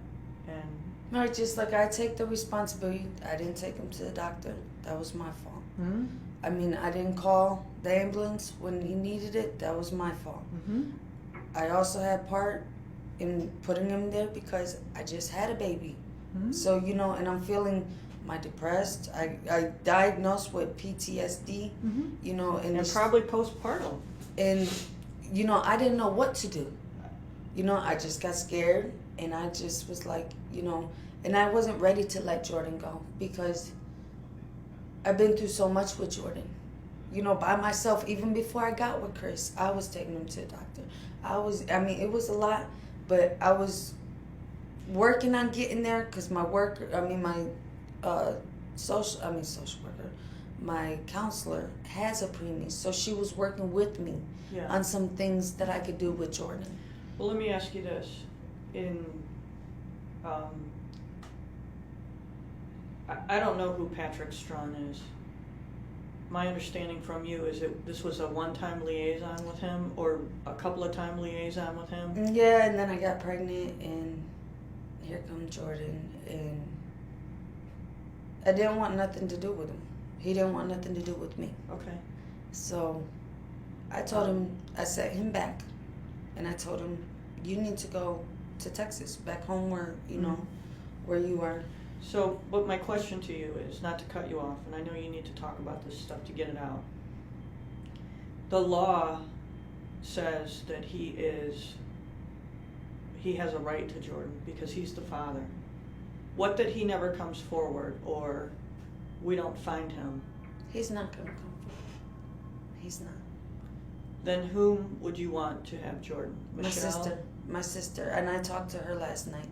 And right, just like I take the responsibility. I didn't take him to the doctor. That was my fault. I mean, I didn't call the ambulance when he needed it. That was my fault. I also had part in putting him there because I just had a baby. So, you know, and I'm feeling depressed. I diagnosed with PTSD, you know. And probably postpartum. And, you know, I didn't know what to do. You know, I just got scared. And I just was like, you know, And I wasn't ready to let Jordan go because I've been through so much with Jordan. You know, by myself, even before I got with Chris, I was taking him to the doctor. It was a lot, but I was working on getting there because my social worker, my counselor has a preemie, so she was working with me on some things that I could do with Jordan. Well, let me ask you this. I don't know who Patrick Strawn is. My understanding from you is that this was a one-time liaison with him, or a couple of time liaison with him? Yeah, and then I got pregnant, and here comes Jordan, and I didn't want nothing to do with him. He didn't want nothing to do with me. Okay. So I told him, I sent him back, and I told him, you need to go to Texas, back home where, you know, where you are. So, but my question to you is, not to cut you off, and I know you need to talk about this stuff to get it out. The law says that he has a right to Jordan because he's the father. What that he never comes forward, or we don't find him? He's not going to come forward. He's not. Then whom would you want to have Jordan? Michelle? My sister, and I talked to her last night.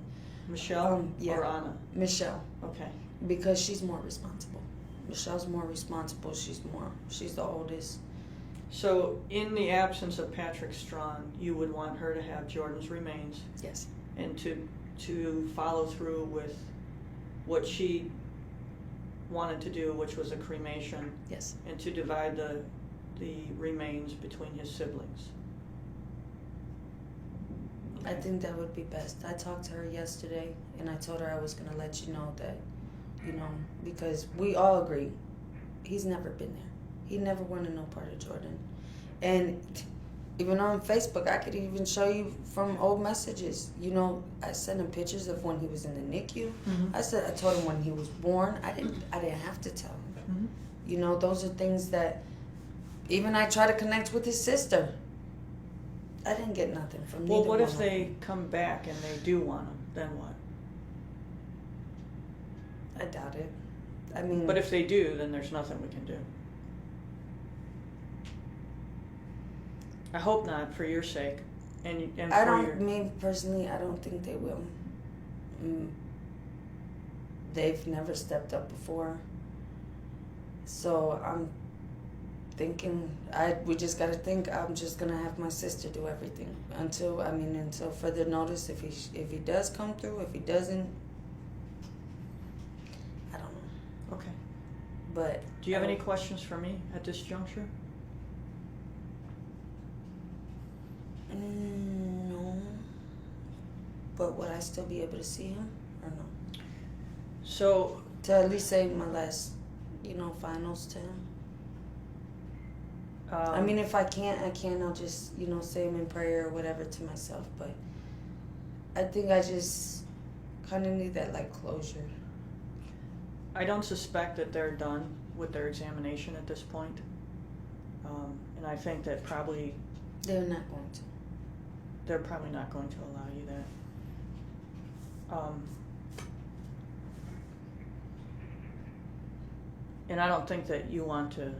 Michelle or Anna? Michelle. Okay. Because she's more responsible. Michelle's more responsible. She's the oldest. So, in the absence of Patrick Strawn, you would want her to have Jordan's remains? Yes. And to follow through with what she wanted to do, which was a cremation? Yes. And to divide the remains between his siblings? I think that would be best. I talked to her yesterday, and I told her I was going to let you know that, you know, because we all agree, he's never been there. He never wanted no part of Jordan. And even on Facebook, I could even show you from old messages. You know, I sent him pictures of when he was in the NICU. I told him when he was born. I didn't have to tell him. You know, those are things that even I try to connect with his sister. I didn't get nothing from neither. Well, what if one they come back and they do want him? Then what? I doubt it. I mean, but if they do, then there's nothing we can do. I hope not, for your sake, and I for don't. your. Me personally, I don't think they will. They've never stepped up before, so I'm thinking we just gotta think. I'm just gonna have my sister do everything until further notice. If he does come through, if he doesn't, I don't know. Okay. But do you have any questions for me at this juncture? No. But would I still be able to see him or no? So to at least say my last, finals to him. I mean, if I can't, I'll just, say them in prayer or whatever to myself. But I think I just kind of need that, closure. I don't suspect that they're done with their examination at this point. And I think that probably... They're not going to. They're probably not going to allow you that. And I don't think that you want to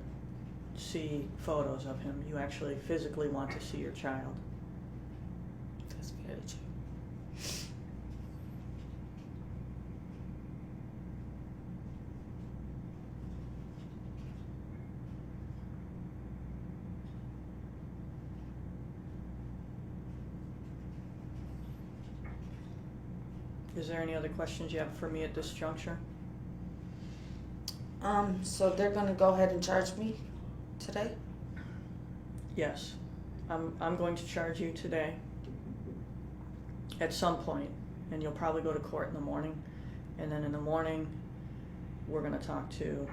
see photos of him. You actually physically want to see your child. That's very true. Is there any other questions you have for me at this juncture? So they're gonna go ahead and charge me today? Yes. I'm going to charge you today at some point, and you'll probably go to court in the morning, and then in the morning we're going to talk to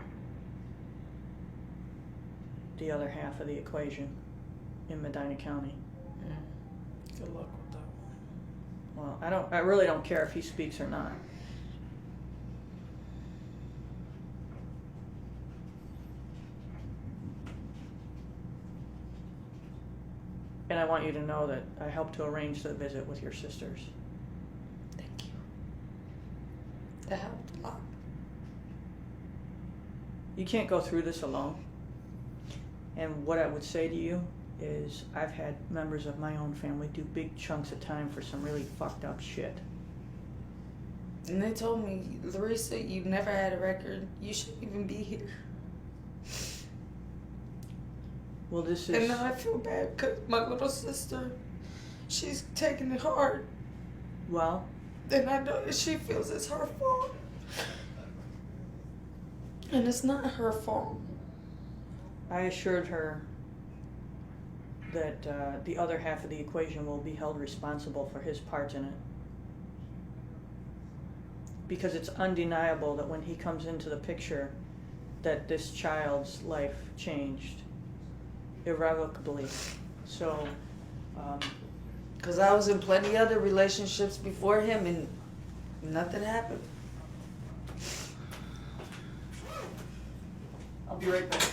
the other half of the equation in Medina County. Good luck with that one. Well, I really don't care if he speaks or not. And I want you to know that I helped to arrange the visit with your sisters. Thank you. You can't go through this alone. And what I would say to you is I've had members of my own family do big chunks of time for some really fucked up shit. And they told me, Larissa, you've never had a record. You shouldn't even be here. Well, this is... And now I feel bad because my little sister, she's taking it hard. Well... And I know that she feels it's her fault. And it's not her fault. I assured her that the other half of the equation will be held responsible for his part in it. Because it's undeniable that when he comes into the picture, that this child's life changed irrevocably. So, because I was in plenty other relationships before him and nothing happened. I'll be right back.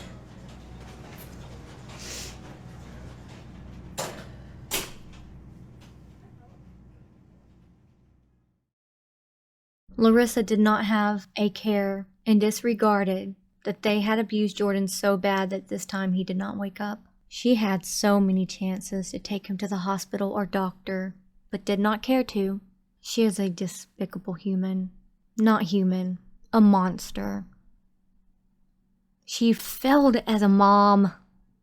Larissa did not have a care and disregarded that they had abused Jordan so bad that this time he did not wake up. She had so many chances to take him to the hospital or doctor, but did not care to. She is a despicable human. Not human, a monster. She failed as a mom,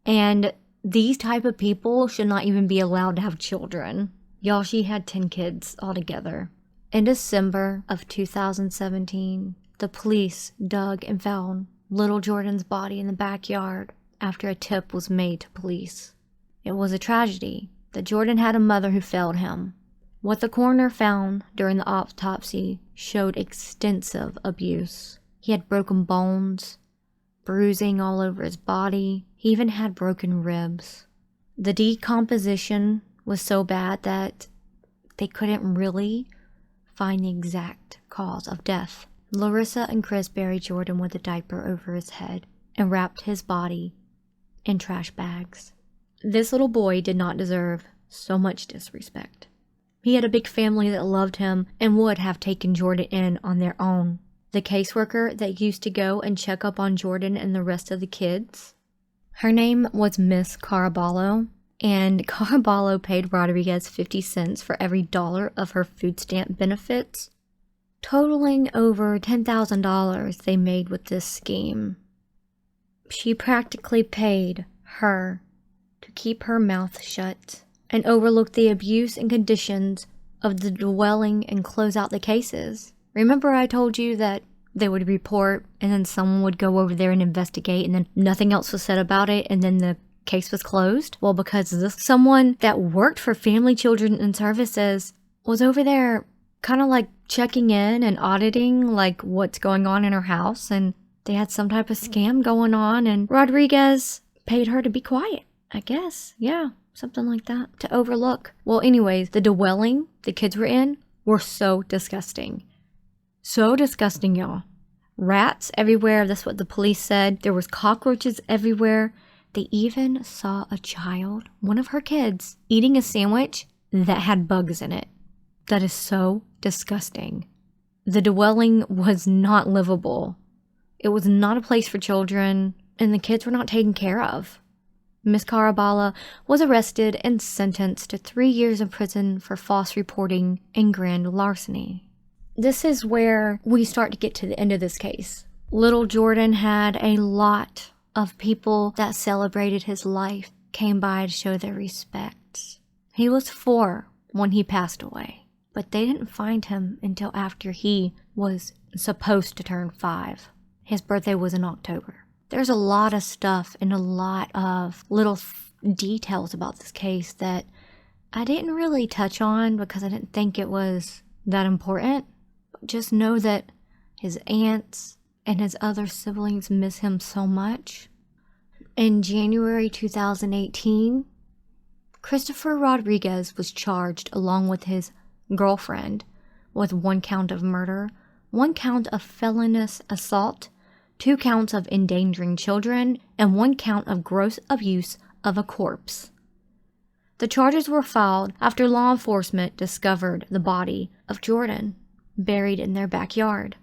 and these type of people should not even be allowed to have children. Y'all, she had 10 kids altogether. In December of 2017, the police dug and found little Jordan's body in the backyard after a tip was made to police. It was a tragedy that Jordan had a mother who failed him. What the coroner found during the autopsy showed extensive abuse. He had broken bones, bruising all over his body. He even had broken ribs. The decomposition was so bad that they couldn't really find the exact cause of death. Larissa and Chris buried Jordan with a diaper over his head and wrapped his body in trash bags. This little boy did not deserve so much disrespect. He had a big family that loved him and would have taken Jordan in on their own. The caseworker that used to go and check up on Jordan and the rest of the kids, her name was Miss Caraballo, and Caraballo paid Rodriguez 50 cents for every dollar of her food stamp benefits, totaling over $10,000 they made with this scheme. She practically paid her to keep her mouth shut and overlook the abuse and conditions of the dwelling and close out the cases. Remember I told you that they would report and then someone would go over there and investigate and then nothing else was said about it and then the case was closed? Well, because someone that worked for Family, Children, and Services was over there kind of like checking in and auditing like what's going on in her house, and they had some type of scam going on, and Rodriguez paid her to be quiet, I guess. Yeah, something like that, to overlook. Well, anyways, the dwelling the kids were in were so disgusting. So disgusting, y'all. Rats everywhere, that's what the police said. There was cockroaches everywhere. They even saw a child, one of her kids, eating a sandwich that had bugs in it. That is so disgusting. The dwelling was not livable. It was not a place for children, and the kids were not taken care of. Miss Caraballo was arrested and sentenced to 3 years in prison for false reporting and grand larceny. This is where we start to get to the end of this case. Little Jordan had a lot of people that celebrated his life came by to show their respect. He was 4 when he passed away, but they didn't find him until after he was supposed to turn 5. His birthday was in October. There's a lot of stuff and a lot of little details about this case that I didn't really touch on because I didn't think it was that important. Just know that his aunts and his other siblings miss him so much. In January 2018, Christopher Rodriguez was charged along with his girlfriend with 1 count of murder, 1 count of felonious assault, 2 counts of endangering children, and 1 count of gross abuse of a corpse. The charges were filed after law enforcement discovered the body of Jordan buried in their backyard.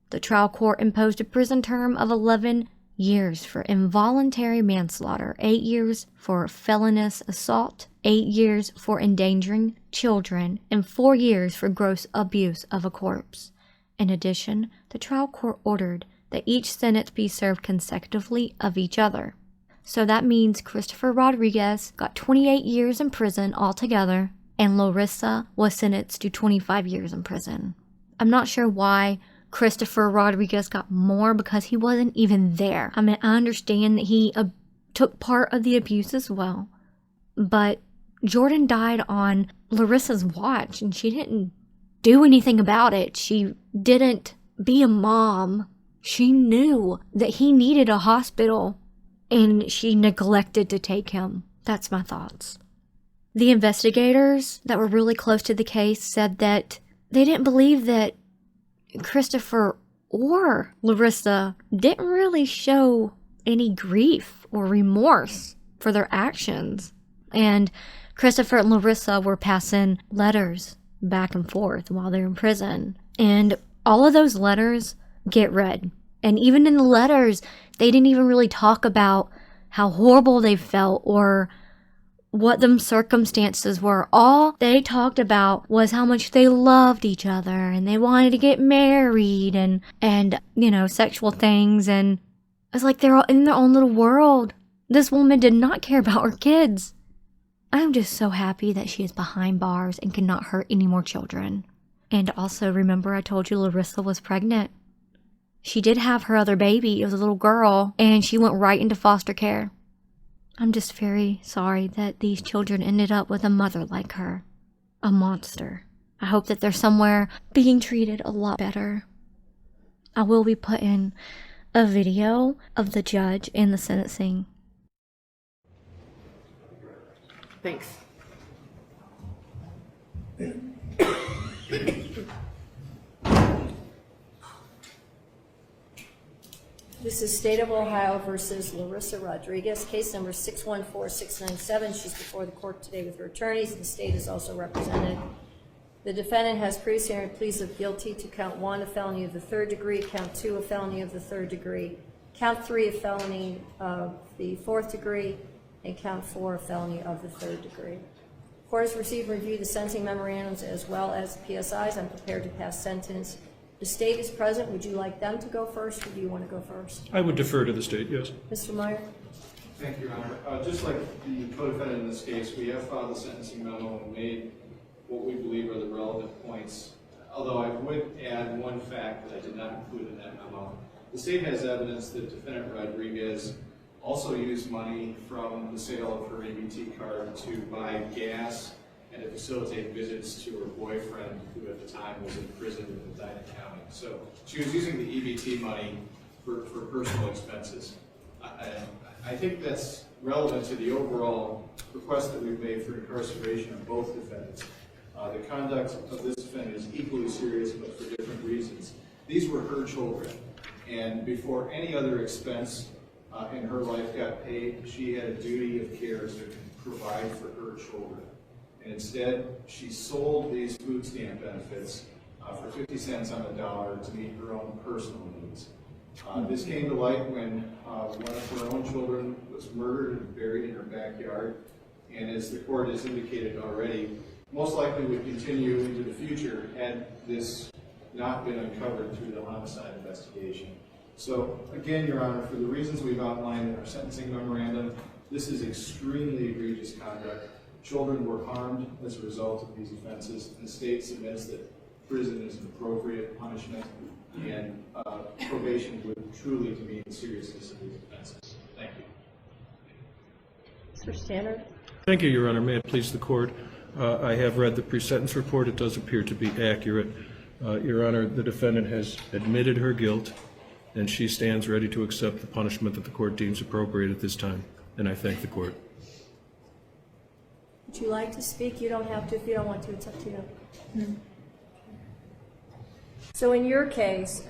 The trial court imposed a prison term of 11 years for involuntary manslaughter, 8 years for felonious assault, 8 years for endangering children, and 4 years for gross abuse of a corpse. In addition, the trial court ordered that each sentence be served consecutively of each other. So that means Christopher Rodriguez got 28 years in prison altogether, and Larissa was sentenced to 25 years in prison. I'm not sure why Christopher Rodriguez got more, because he wasn't even there. I mean, I understand that he took part of the abuse as well, but Jordan died on Larissa's watch, and she didn't do anything about it. She didn't be a mom. She knew that he needed a hospital, and she neglected to take him. That's my thoughts. The investigators that were really close to the case said that they didn't believe that Christopher or Larissa didn't really show any grief or remorse for their actions. And Christopher and Larissa were passing letters back and forth while they're in prison. And all of those letters get read. And even in the letters, they didn't even really talk about how horrible they felt or what them circumstances were. All they talked about was how much they loved each other and they wanted to get married and you know, sexual things. And it's like they're all in their own little world. This woman did not care about her kids. I'm just so happy that she is behind bars and cannot hurt any more children. And also, remember I told you Larissa was pregnant? She did have her other baby. It was a little girl, and she went right into foster care. I'm just very sorry that these children ended up with a mother like her. A monster. I hope that they're somewhere being treated a lot better. I will be putting a video of the judge and the sentencing. Thanks. This is State of Ohio versus Larissa Rodriguez, case number 614697. She's before the court today with her attorneys. The state is also represented. The defendant has previously pleaded guilty to count 1, a felony of the 3rd degree, count 2, a felony of the 3rd degree, count 3, a felony of the 4th degree, and count 4, a felony of the 3rd degree. Court has received and reviewed the sentencing memorandums as well as the PSIs. I'm prepared to pass sentence. The state is present. Would you like them to go first, or do you want to go first? I would defer to the state, yes. Mr. Meyer? Thank you, Your Honor. Just like the co-defendant in this case, we have filed the sentencing memo and made what we believe are the relevant points. Although I would add one fact that I did not include in that memo. The state has evidence that defendant Rodriguez also used money from the sale of her EBT card to buy gas and to facilitate visits to her boyfriend, who at the time was in prison in Medina County. So she was using the EBT money for personal expenses. I think that's relevant to the overall request that we've made for incarceration of both defendants. The conduct of this defendant is equally serious, but for different reasons. These were her children, and before any other expense in her life got paid, she had a duty of care to provide for her children. And instead, she sold these food stamp benefits for 50 cents on the dollar to meet her own personal needs. This came to light when one of her own children was murdered and buried in her backyard, and as the court has indicated already, most likely would continue into the future had this not been uncovered through the homicide investigation. So again, Your Honor, for the reasons we've outlined in our sentencing memorandum, this is extremely egregious conduct. Children were harmed as a result of these offenses, and the state submits that prison is an appropriate punishment, and probation would truly demean the seriousness of these offenses. Thank you. Mr. Stannard? Thank you, Your Honor. May it please the court. I have read the pre-sentence report. It does appear to be accurate. Your Honor, the defendant has admitted her guilt, and she stands ready to accept the punishment that the court deems appropriate at this time, and I thank the court. Would you like to speak? You don't have to if you don't want to. It's up to you. Mm-hmm. So in your case,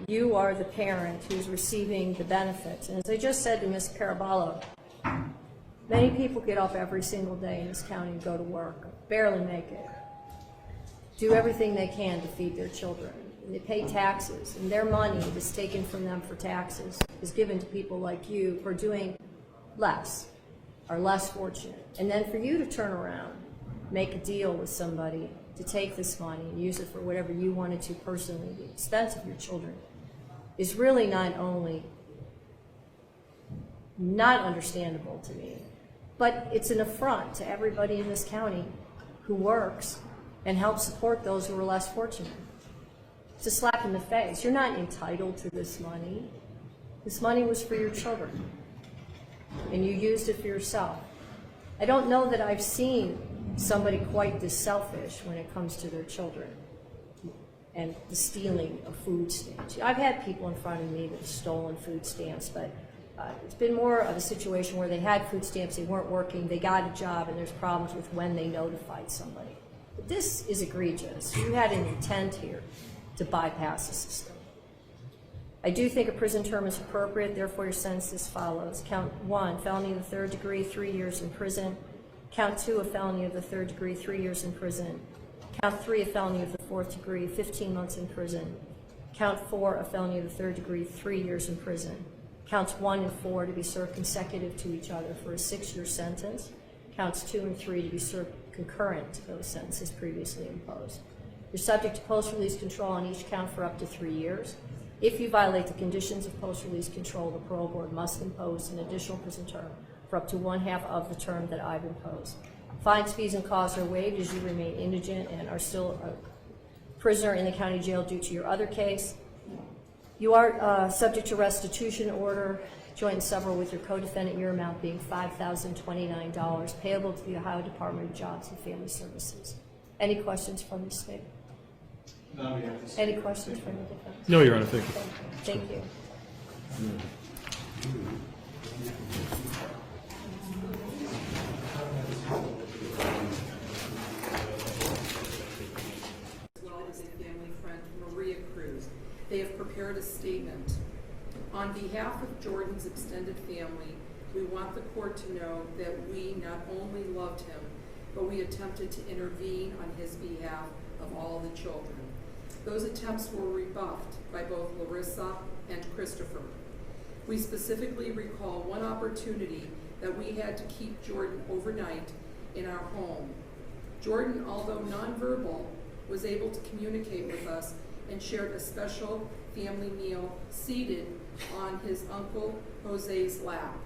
you are the parent who's receiving the benefits. And as I just said to Ms. Caraballo, many people get up every single day in this county and go to work, barely make it, do everything they can to feed their children. And they pay taxes, and their money is taken from them for taxes. is given to people like you who are doing less, are less fortunate. And then for you to turn around, make a deal with somebody to take this money and use it for whatever you wanted to personally at the expense of your children is really not only not understandable to me, but it's an affront to everybody in this county who works and helps support those who are less fortunate. It's a slap in the face. You're not entitled to this money. This money was for your children, and you used it for yourself. I don't know that I've seen somebody quite this selfish when it comes to their children and the stealing of food stamps. I've had people in front of me that have stolen food stamps, but it's been more of a situation where they had food stamps, they weren't working, they got a job, and there's problems with when they notified somebody. But this is egregious. You had an intent here to bypass the system. I do think a prison term is appropriate, therefore your sentence is as follows. Count 1, felony of the 3rd degree, 3 years in prison. Count 2, a felony of the 3rd degree, 3 years in prison. Count 3, a felony of the 4th degree, 15 months in prison. Count 4, a felony of the 3rd degree, 3 years in prison. Counts 1 and 4 to be served consecutive to each other for a 6-year sentence. Counts 2 and 3 to be served concurrent to those sentences previously imposed. You're subject to post-release control on each count for up to 3 years. If you violate the conditions of post-release control, the parole board must impose an additional prison term for up to 1/2 of the term that I've imposed. Fines, fees, and costs are waived as you remain indigent and are still a prisoner in the county jail due to your other case. You are subject to restitution order, joint and several with your co-defendant, your amount being $5,029, payable to the Ohio Department of Jobs and Family Services. Any questions from the state? No, we have to Any questions from the defense? No, Your Honor, thank you. Thank you. As well as a family friend, Maria Cruz. They have prepared a statement. On behalf of Jordan's extended family, we want the court to know that we not only loved him, but we attempted to intervene on his behalf of all the children. Those attempts were rebuffed by both Larissa and Christopher. We specifically recall one opportunity that we had to keep Jordan overnight in our home. Jordan, although nonverbal, was able to communicate with us and shared a special family meal seated on his Uncle Jose's lap.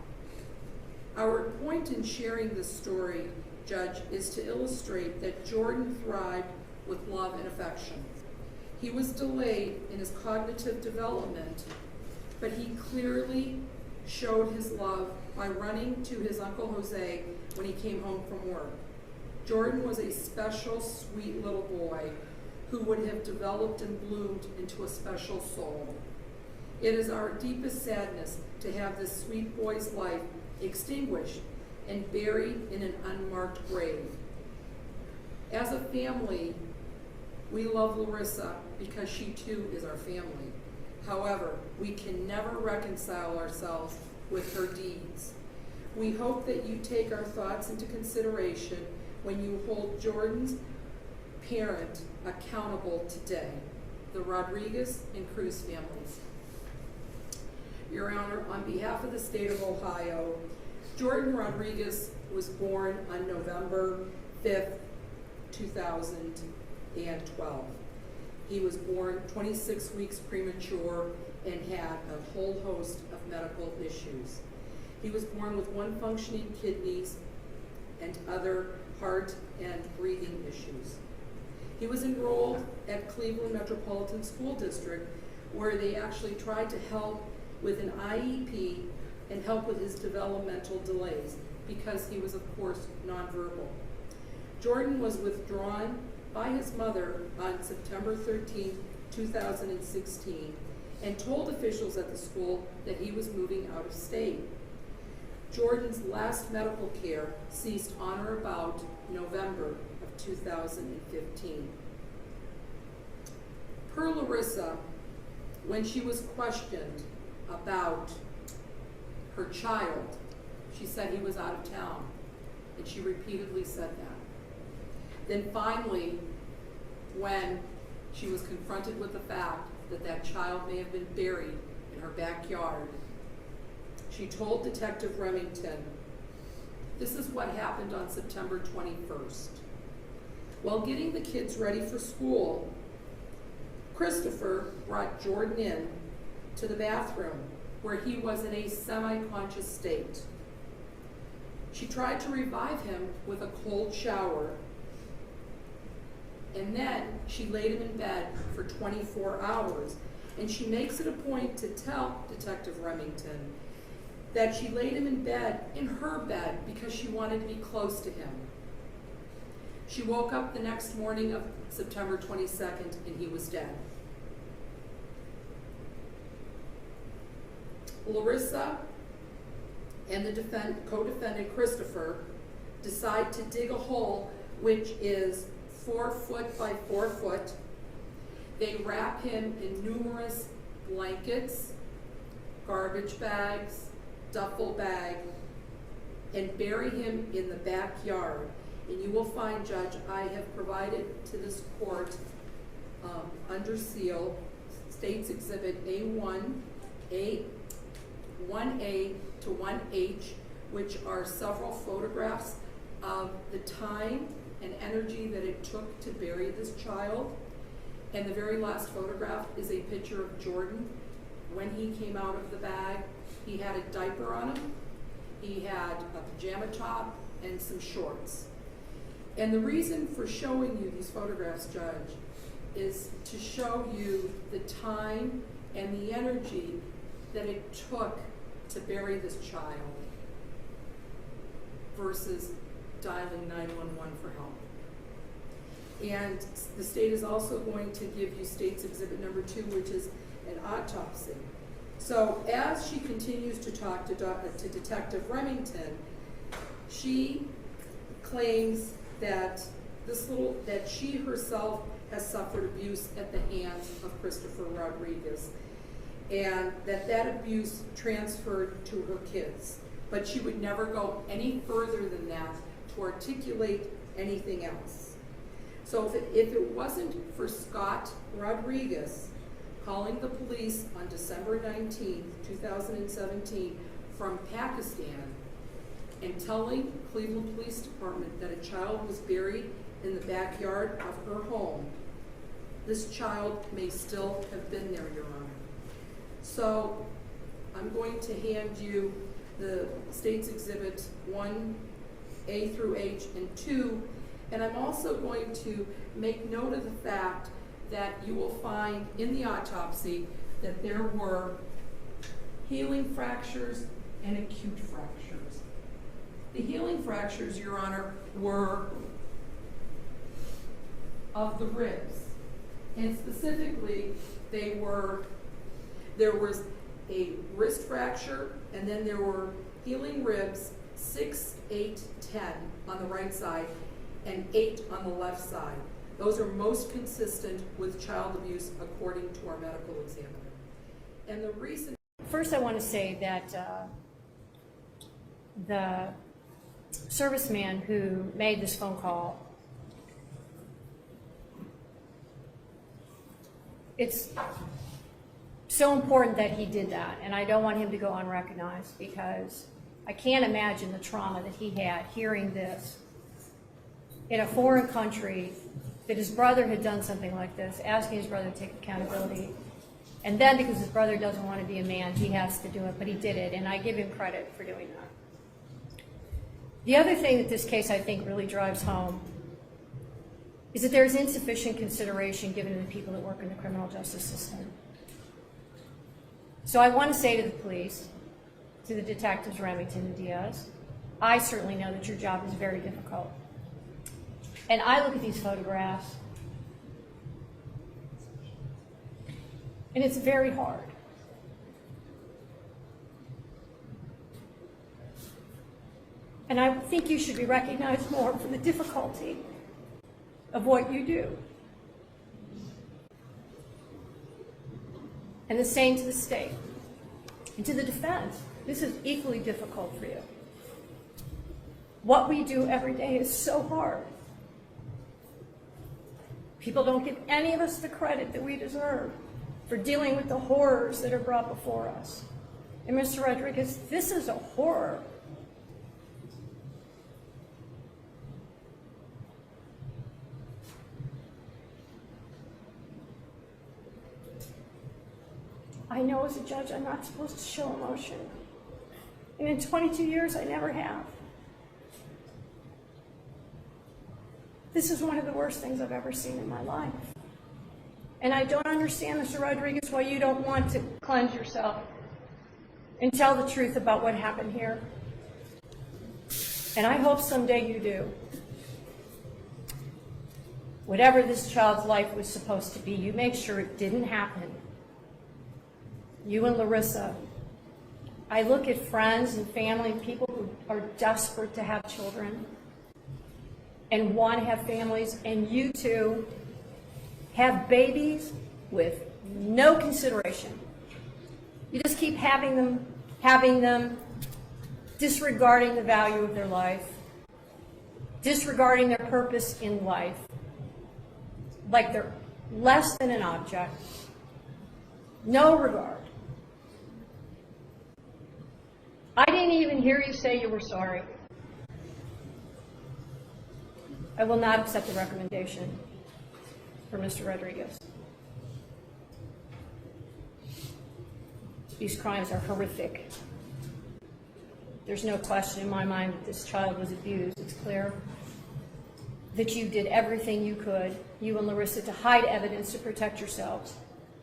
Our point in sharing this story, Judge, is to illustrate that Jordan thrived with love and affection. He was delayed in his cognitive development, but he clearly showed his love by running to his Uncle Jose when he came home from work. Jordan was a special, sweet little boy who would have developed and bloomed into a special soul. It is our deepest sadness to have this sweet boy's life extinguished and buried in an unmarked grave. As a family, we love Larissa because she too is our family. However, we can never reconcile ourselves with her deeds. We hope that you take our thoughts into consideration when you hold Jordan's parent accountable today, the Rodriguez and Cruz families. Your Honor, on behalf of the state of Ohio, Jordan Rodriguez was born on November 5th, 2012. He was born 26 weeks premature and had a whole host of medical issues. He was born with one functioning kidneys and other heart and breathing issues. He was enrolled at Cleveland Metropolitan School District, where they actually tried to help with an IEP and help with his developmental delays because he was, of course, nonverbal. Jordan was withdrawn by his mother on September 13, 2016, and told officials at the school that he was moving out of state. Jordan's last medical care ceased on or about November of 2015. Per Larissa, when she was questioned about her child, she said he was out of town, and she repeatedly said that. Then finally, when she was confronted with the fact that that child may have been buried in her backyard, she told Detective Remington, "This is what happened on September 21st. While getting the kids ready for school, Christopher brought Jordan in to the bathroom where he was in a semi-conscious state. She tried to revive him with a cold shower, and then she laid him in bed for 24 hours. And she makes it a point to tell Detective Remington that she laid him in bed, in her bed, because she wanted to be close to him. She woke up the next morning of September 22nd and he was dead." Larissa and the co-defendant Christopher decide to dig a hole which is 4 foot by 4 foot. They wrap him in numerous blankets, garbage bags, duffel bag, and bury him in the backyard. And you will find, Judge, I have provided to this court under seal State's Exhibit A1, 1A to 1H, which are several photographs of the time and energy that it took to bury this child. And the very last photograph is a picture of Jordan. When he came out of the bag, he had a diaper on him, he had a pajama top, and some shorts. And the reason for showing you these photographs, Judge, is to show you the time and the energy that it took to bury this child versus dialing 911 for help. And the state is also going to give you State's Exhibit number 2, which is an autopsy. So as she continues to talk to Detective Remington, she claims that that she herself has suffered abuse at the hands of Christopher Rodriguez, and that abuse transferred to her kids. But she would never go any further than that to articulate anything else. So if it wasn't for Scott Rodriguez calling the police on December 19th, 2017 from Pakistan and telling Cleveland Police Department that a child was buried in the backyard of her home, this child may still have been there, Your Honor. So I'm going to hand you the State's Exhibit 1A through H and 2, and I'm also going to make note of the fact that you will find in the autopsy that there were healing fractures and acute fractures. The healing fractures, Your Honor, were of the ribs, and specifically there was a wrist fracture, and then there were healing ribs 6, 8, 10 on the right side and 8 on the left side. Those are most consistent with child abuse according to our medical examiner. And the reason... First, I want to say that the serviceman who made this phone call, it's so important that he did that, and I don't want him to go unrecognized, because I can't imagine the trauma that he had hearing this in a foreign country, that his brother had done something like this, asking his brother to take accountability, and then because his brother doesn't want to be a man, he has to do it, but he did it, and I give him credit for doing that. The other thing that this case, I think, really drives home is that there's insufficient consideration given to the people that work in the criminal justice system. So I want to say to the police, to the detectives Remington and Diaz, I certainly know that your job is very difficult. And I look at these photographs, and it's very hard. And I think you should be recognized more for the difficulty of what you do. And the same to the state. And to the defense, this is equally difficult for you. What we do every day is so hard. People don't give any of us the credit that we deserve for dealing with the horrors that are brought before us. And Mr. Rodriguez, this is a horror. I know as a judge I'm not supposed to show emotion. And in 22 years, I never have. This is one of the worst things I've ever seen in my life. And I don't understand, Mr. Rodriguez, why you don't want to cleanse yourself and tell the truth about what happened here. And I hope someday you do. Whatever this child's life was supposed to be, you make sure it didn't happen. You and Larissa. I look at friends and family, people who are desperate to have children and want to have families, and you two have babies with no consideration. You just keep having them, disregarding the value of their life, disregarding their purpose in life, like they're less than an object, no regard. I didn't even hear you say you were sorry. I will not accept the recommendation for Mr. Rodriguez. These crimes are horrific. There's no question in my mind that this child was abused. It's clear that you did everything you could, you and Larissa, to hide evidence to protect yourselves.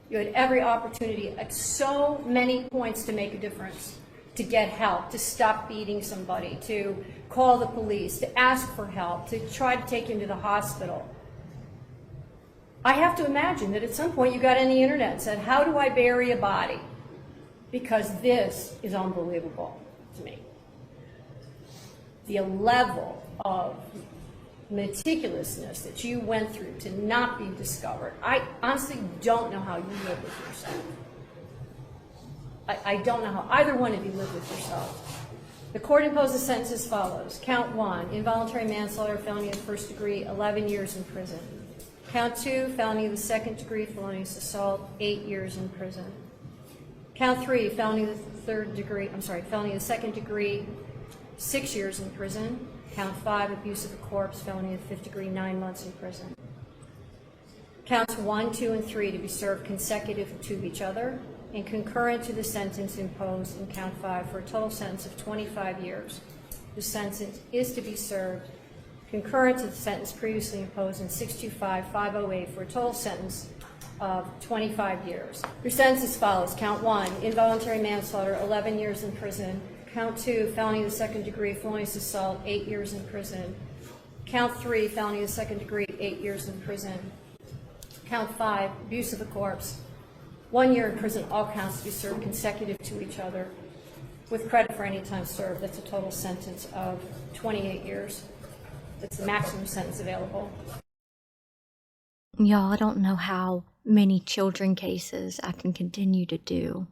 You had every opportunity at so many points to make a difference, to get help, to stop beating somebody, to call the police, to ask for help, to try to take him to the hospital. I have to imagine that at some point you got on the internet and said, how do I bury a body? Because this is unbelievable to me. The level of meticulousness that you went through to not be discovered. I honestly don't know how you live with yourself. I don't know how either one of you live with yourself. The court imposes a sentence as follows. Count 1, involuntary manslaughter, felony of the first degree, 11 years in prison. Count 2, felony of the second degree, felonious assault, 8 years in prison. Count 3, felony of the second degree, 6 years in prison. Count 5, abuse of a corpse, felony of the fifth degree, 9 months in prison. Counts 1, 2, and 3 to be served consecutive to each other and concurrent to the sentence imposed in count 5 for a total sentence of 25 years. The sentence is to be served concurrent to the sentence previously imposed in 625-508 for a total sentence of 25 years. Your sentence as follows. Count 1, involuntary manslaughter, 11 years in prison. Count 2, felony of the second degree, felonious assault, 8 years in prison. Count 3, felony of the second degree, 8 years in prison. Count 5, abuse of a corpse, 1 year in prison, all counts to be served consecutive to each other with credit for any time served. That's a total sentence of 28 years. That's the maximum sentence available. Y'all, I don't know how many children cases I can continue to do.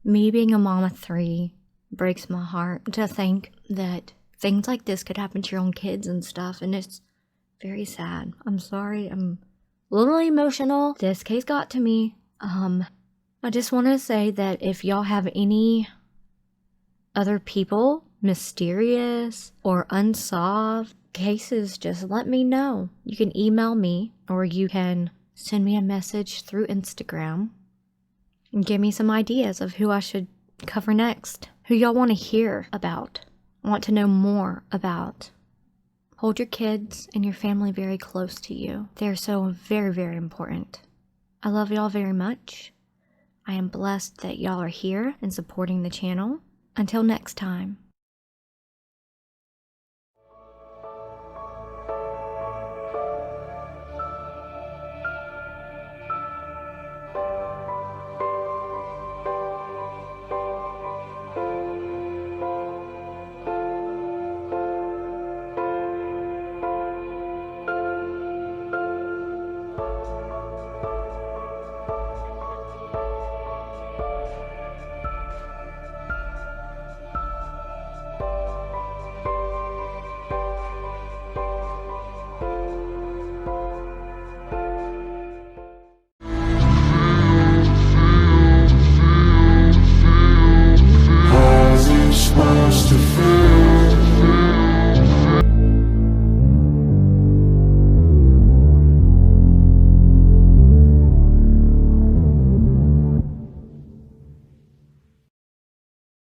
Me being a mom of 3 breaks my heart to think that things like this could happen to your own kids and stuff, and it's very sad. I'm sorry, I'm a little emotional. This case got to me. I just want to say that if y'all have any other people, mysterious or unsolved cases, just let me know. You can email me or you can send me a message through Instagram and give me some ideas of who I should cover next, who y'all want to hear about, want to know more about. Hold your kids and your family very close to you. They're so very, very important. I love y'all very much. I am blessed that y'all are here and supporting the channel. Until next time.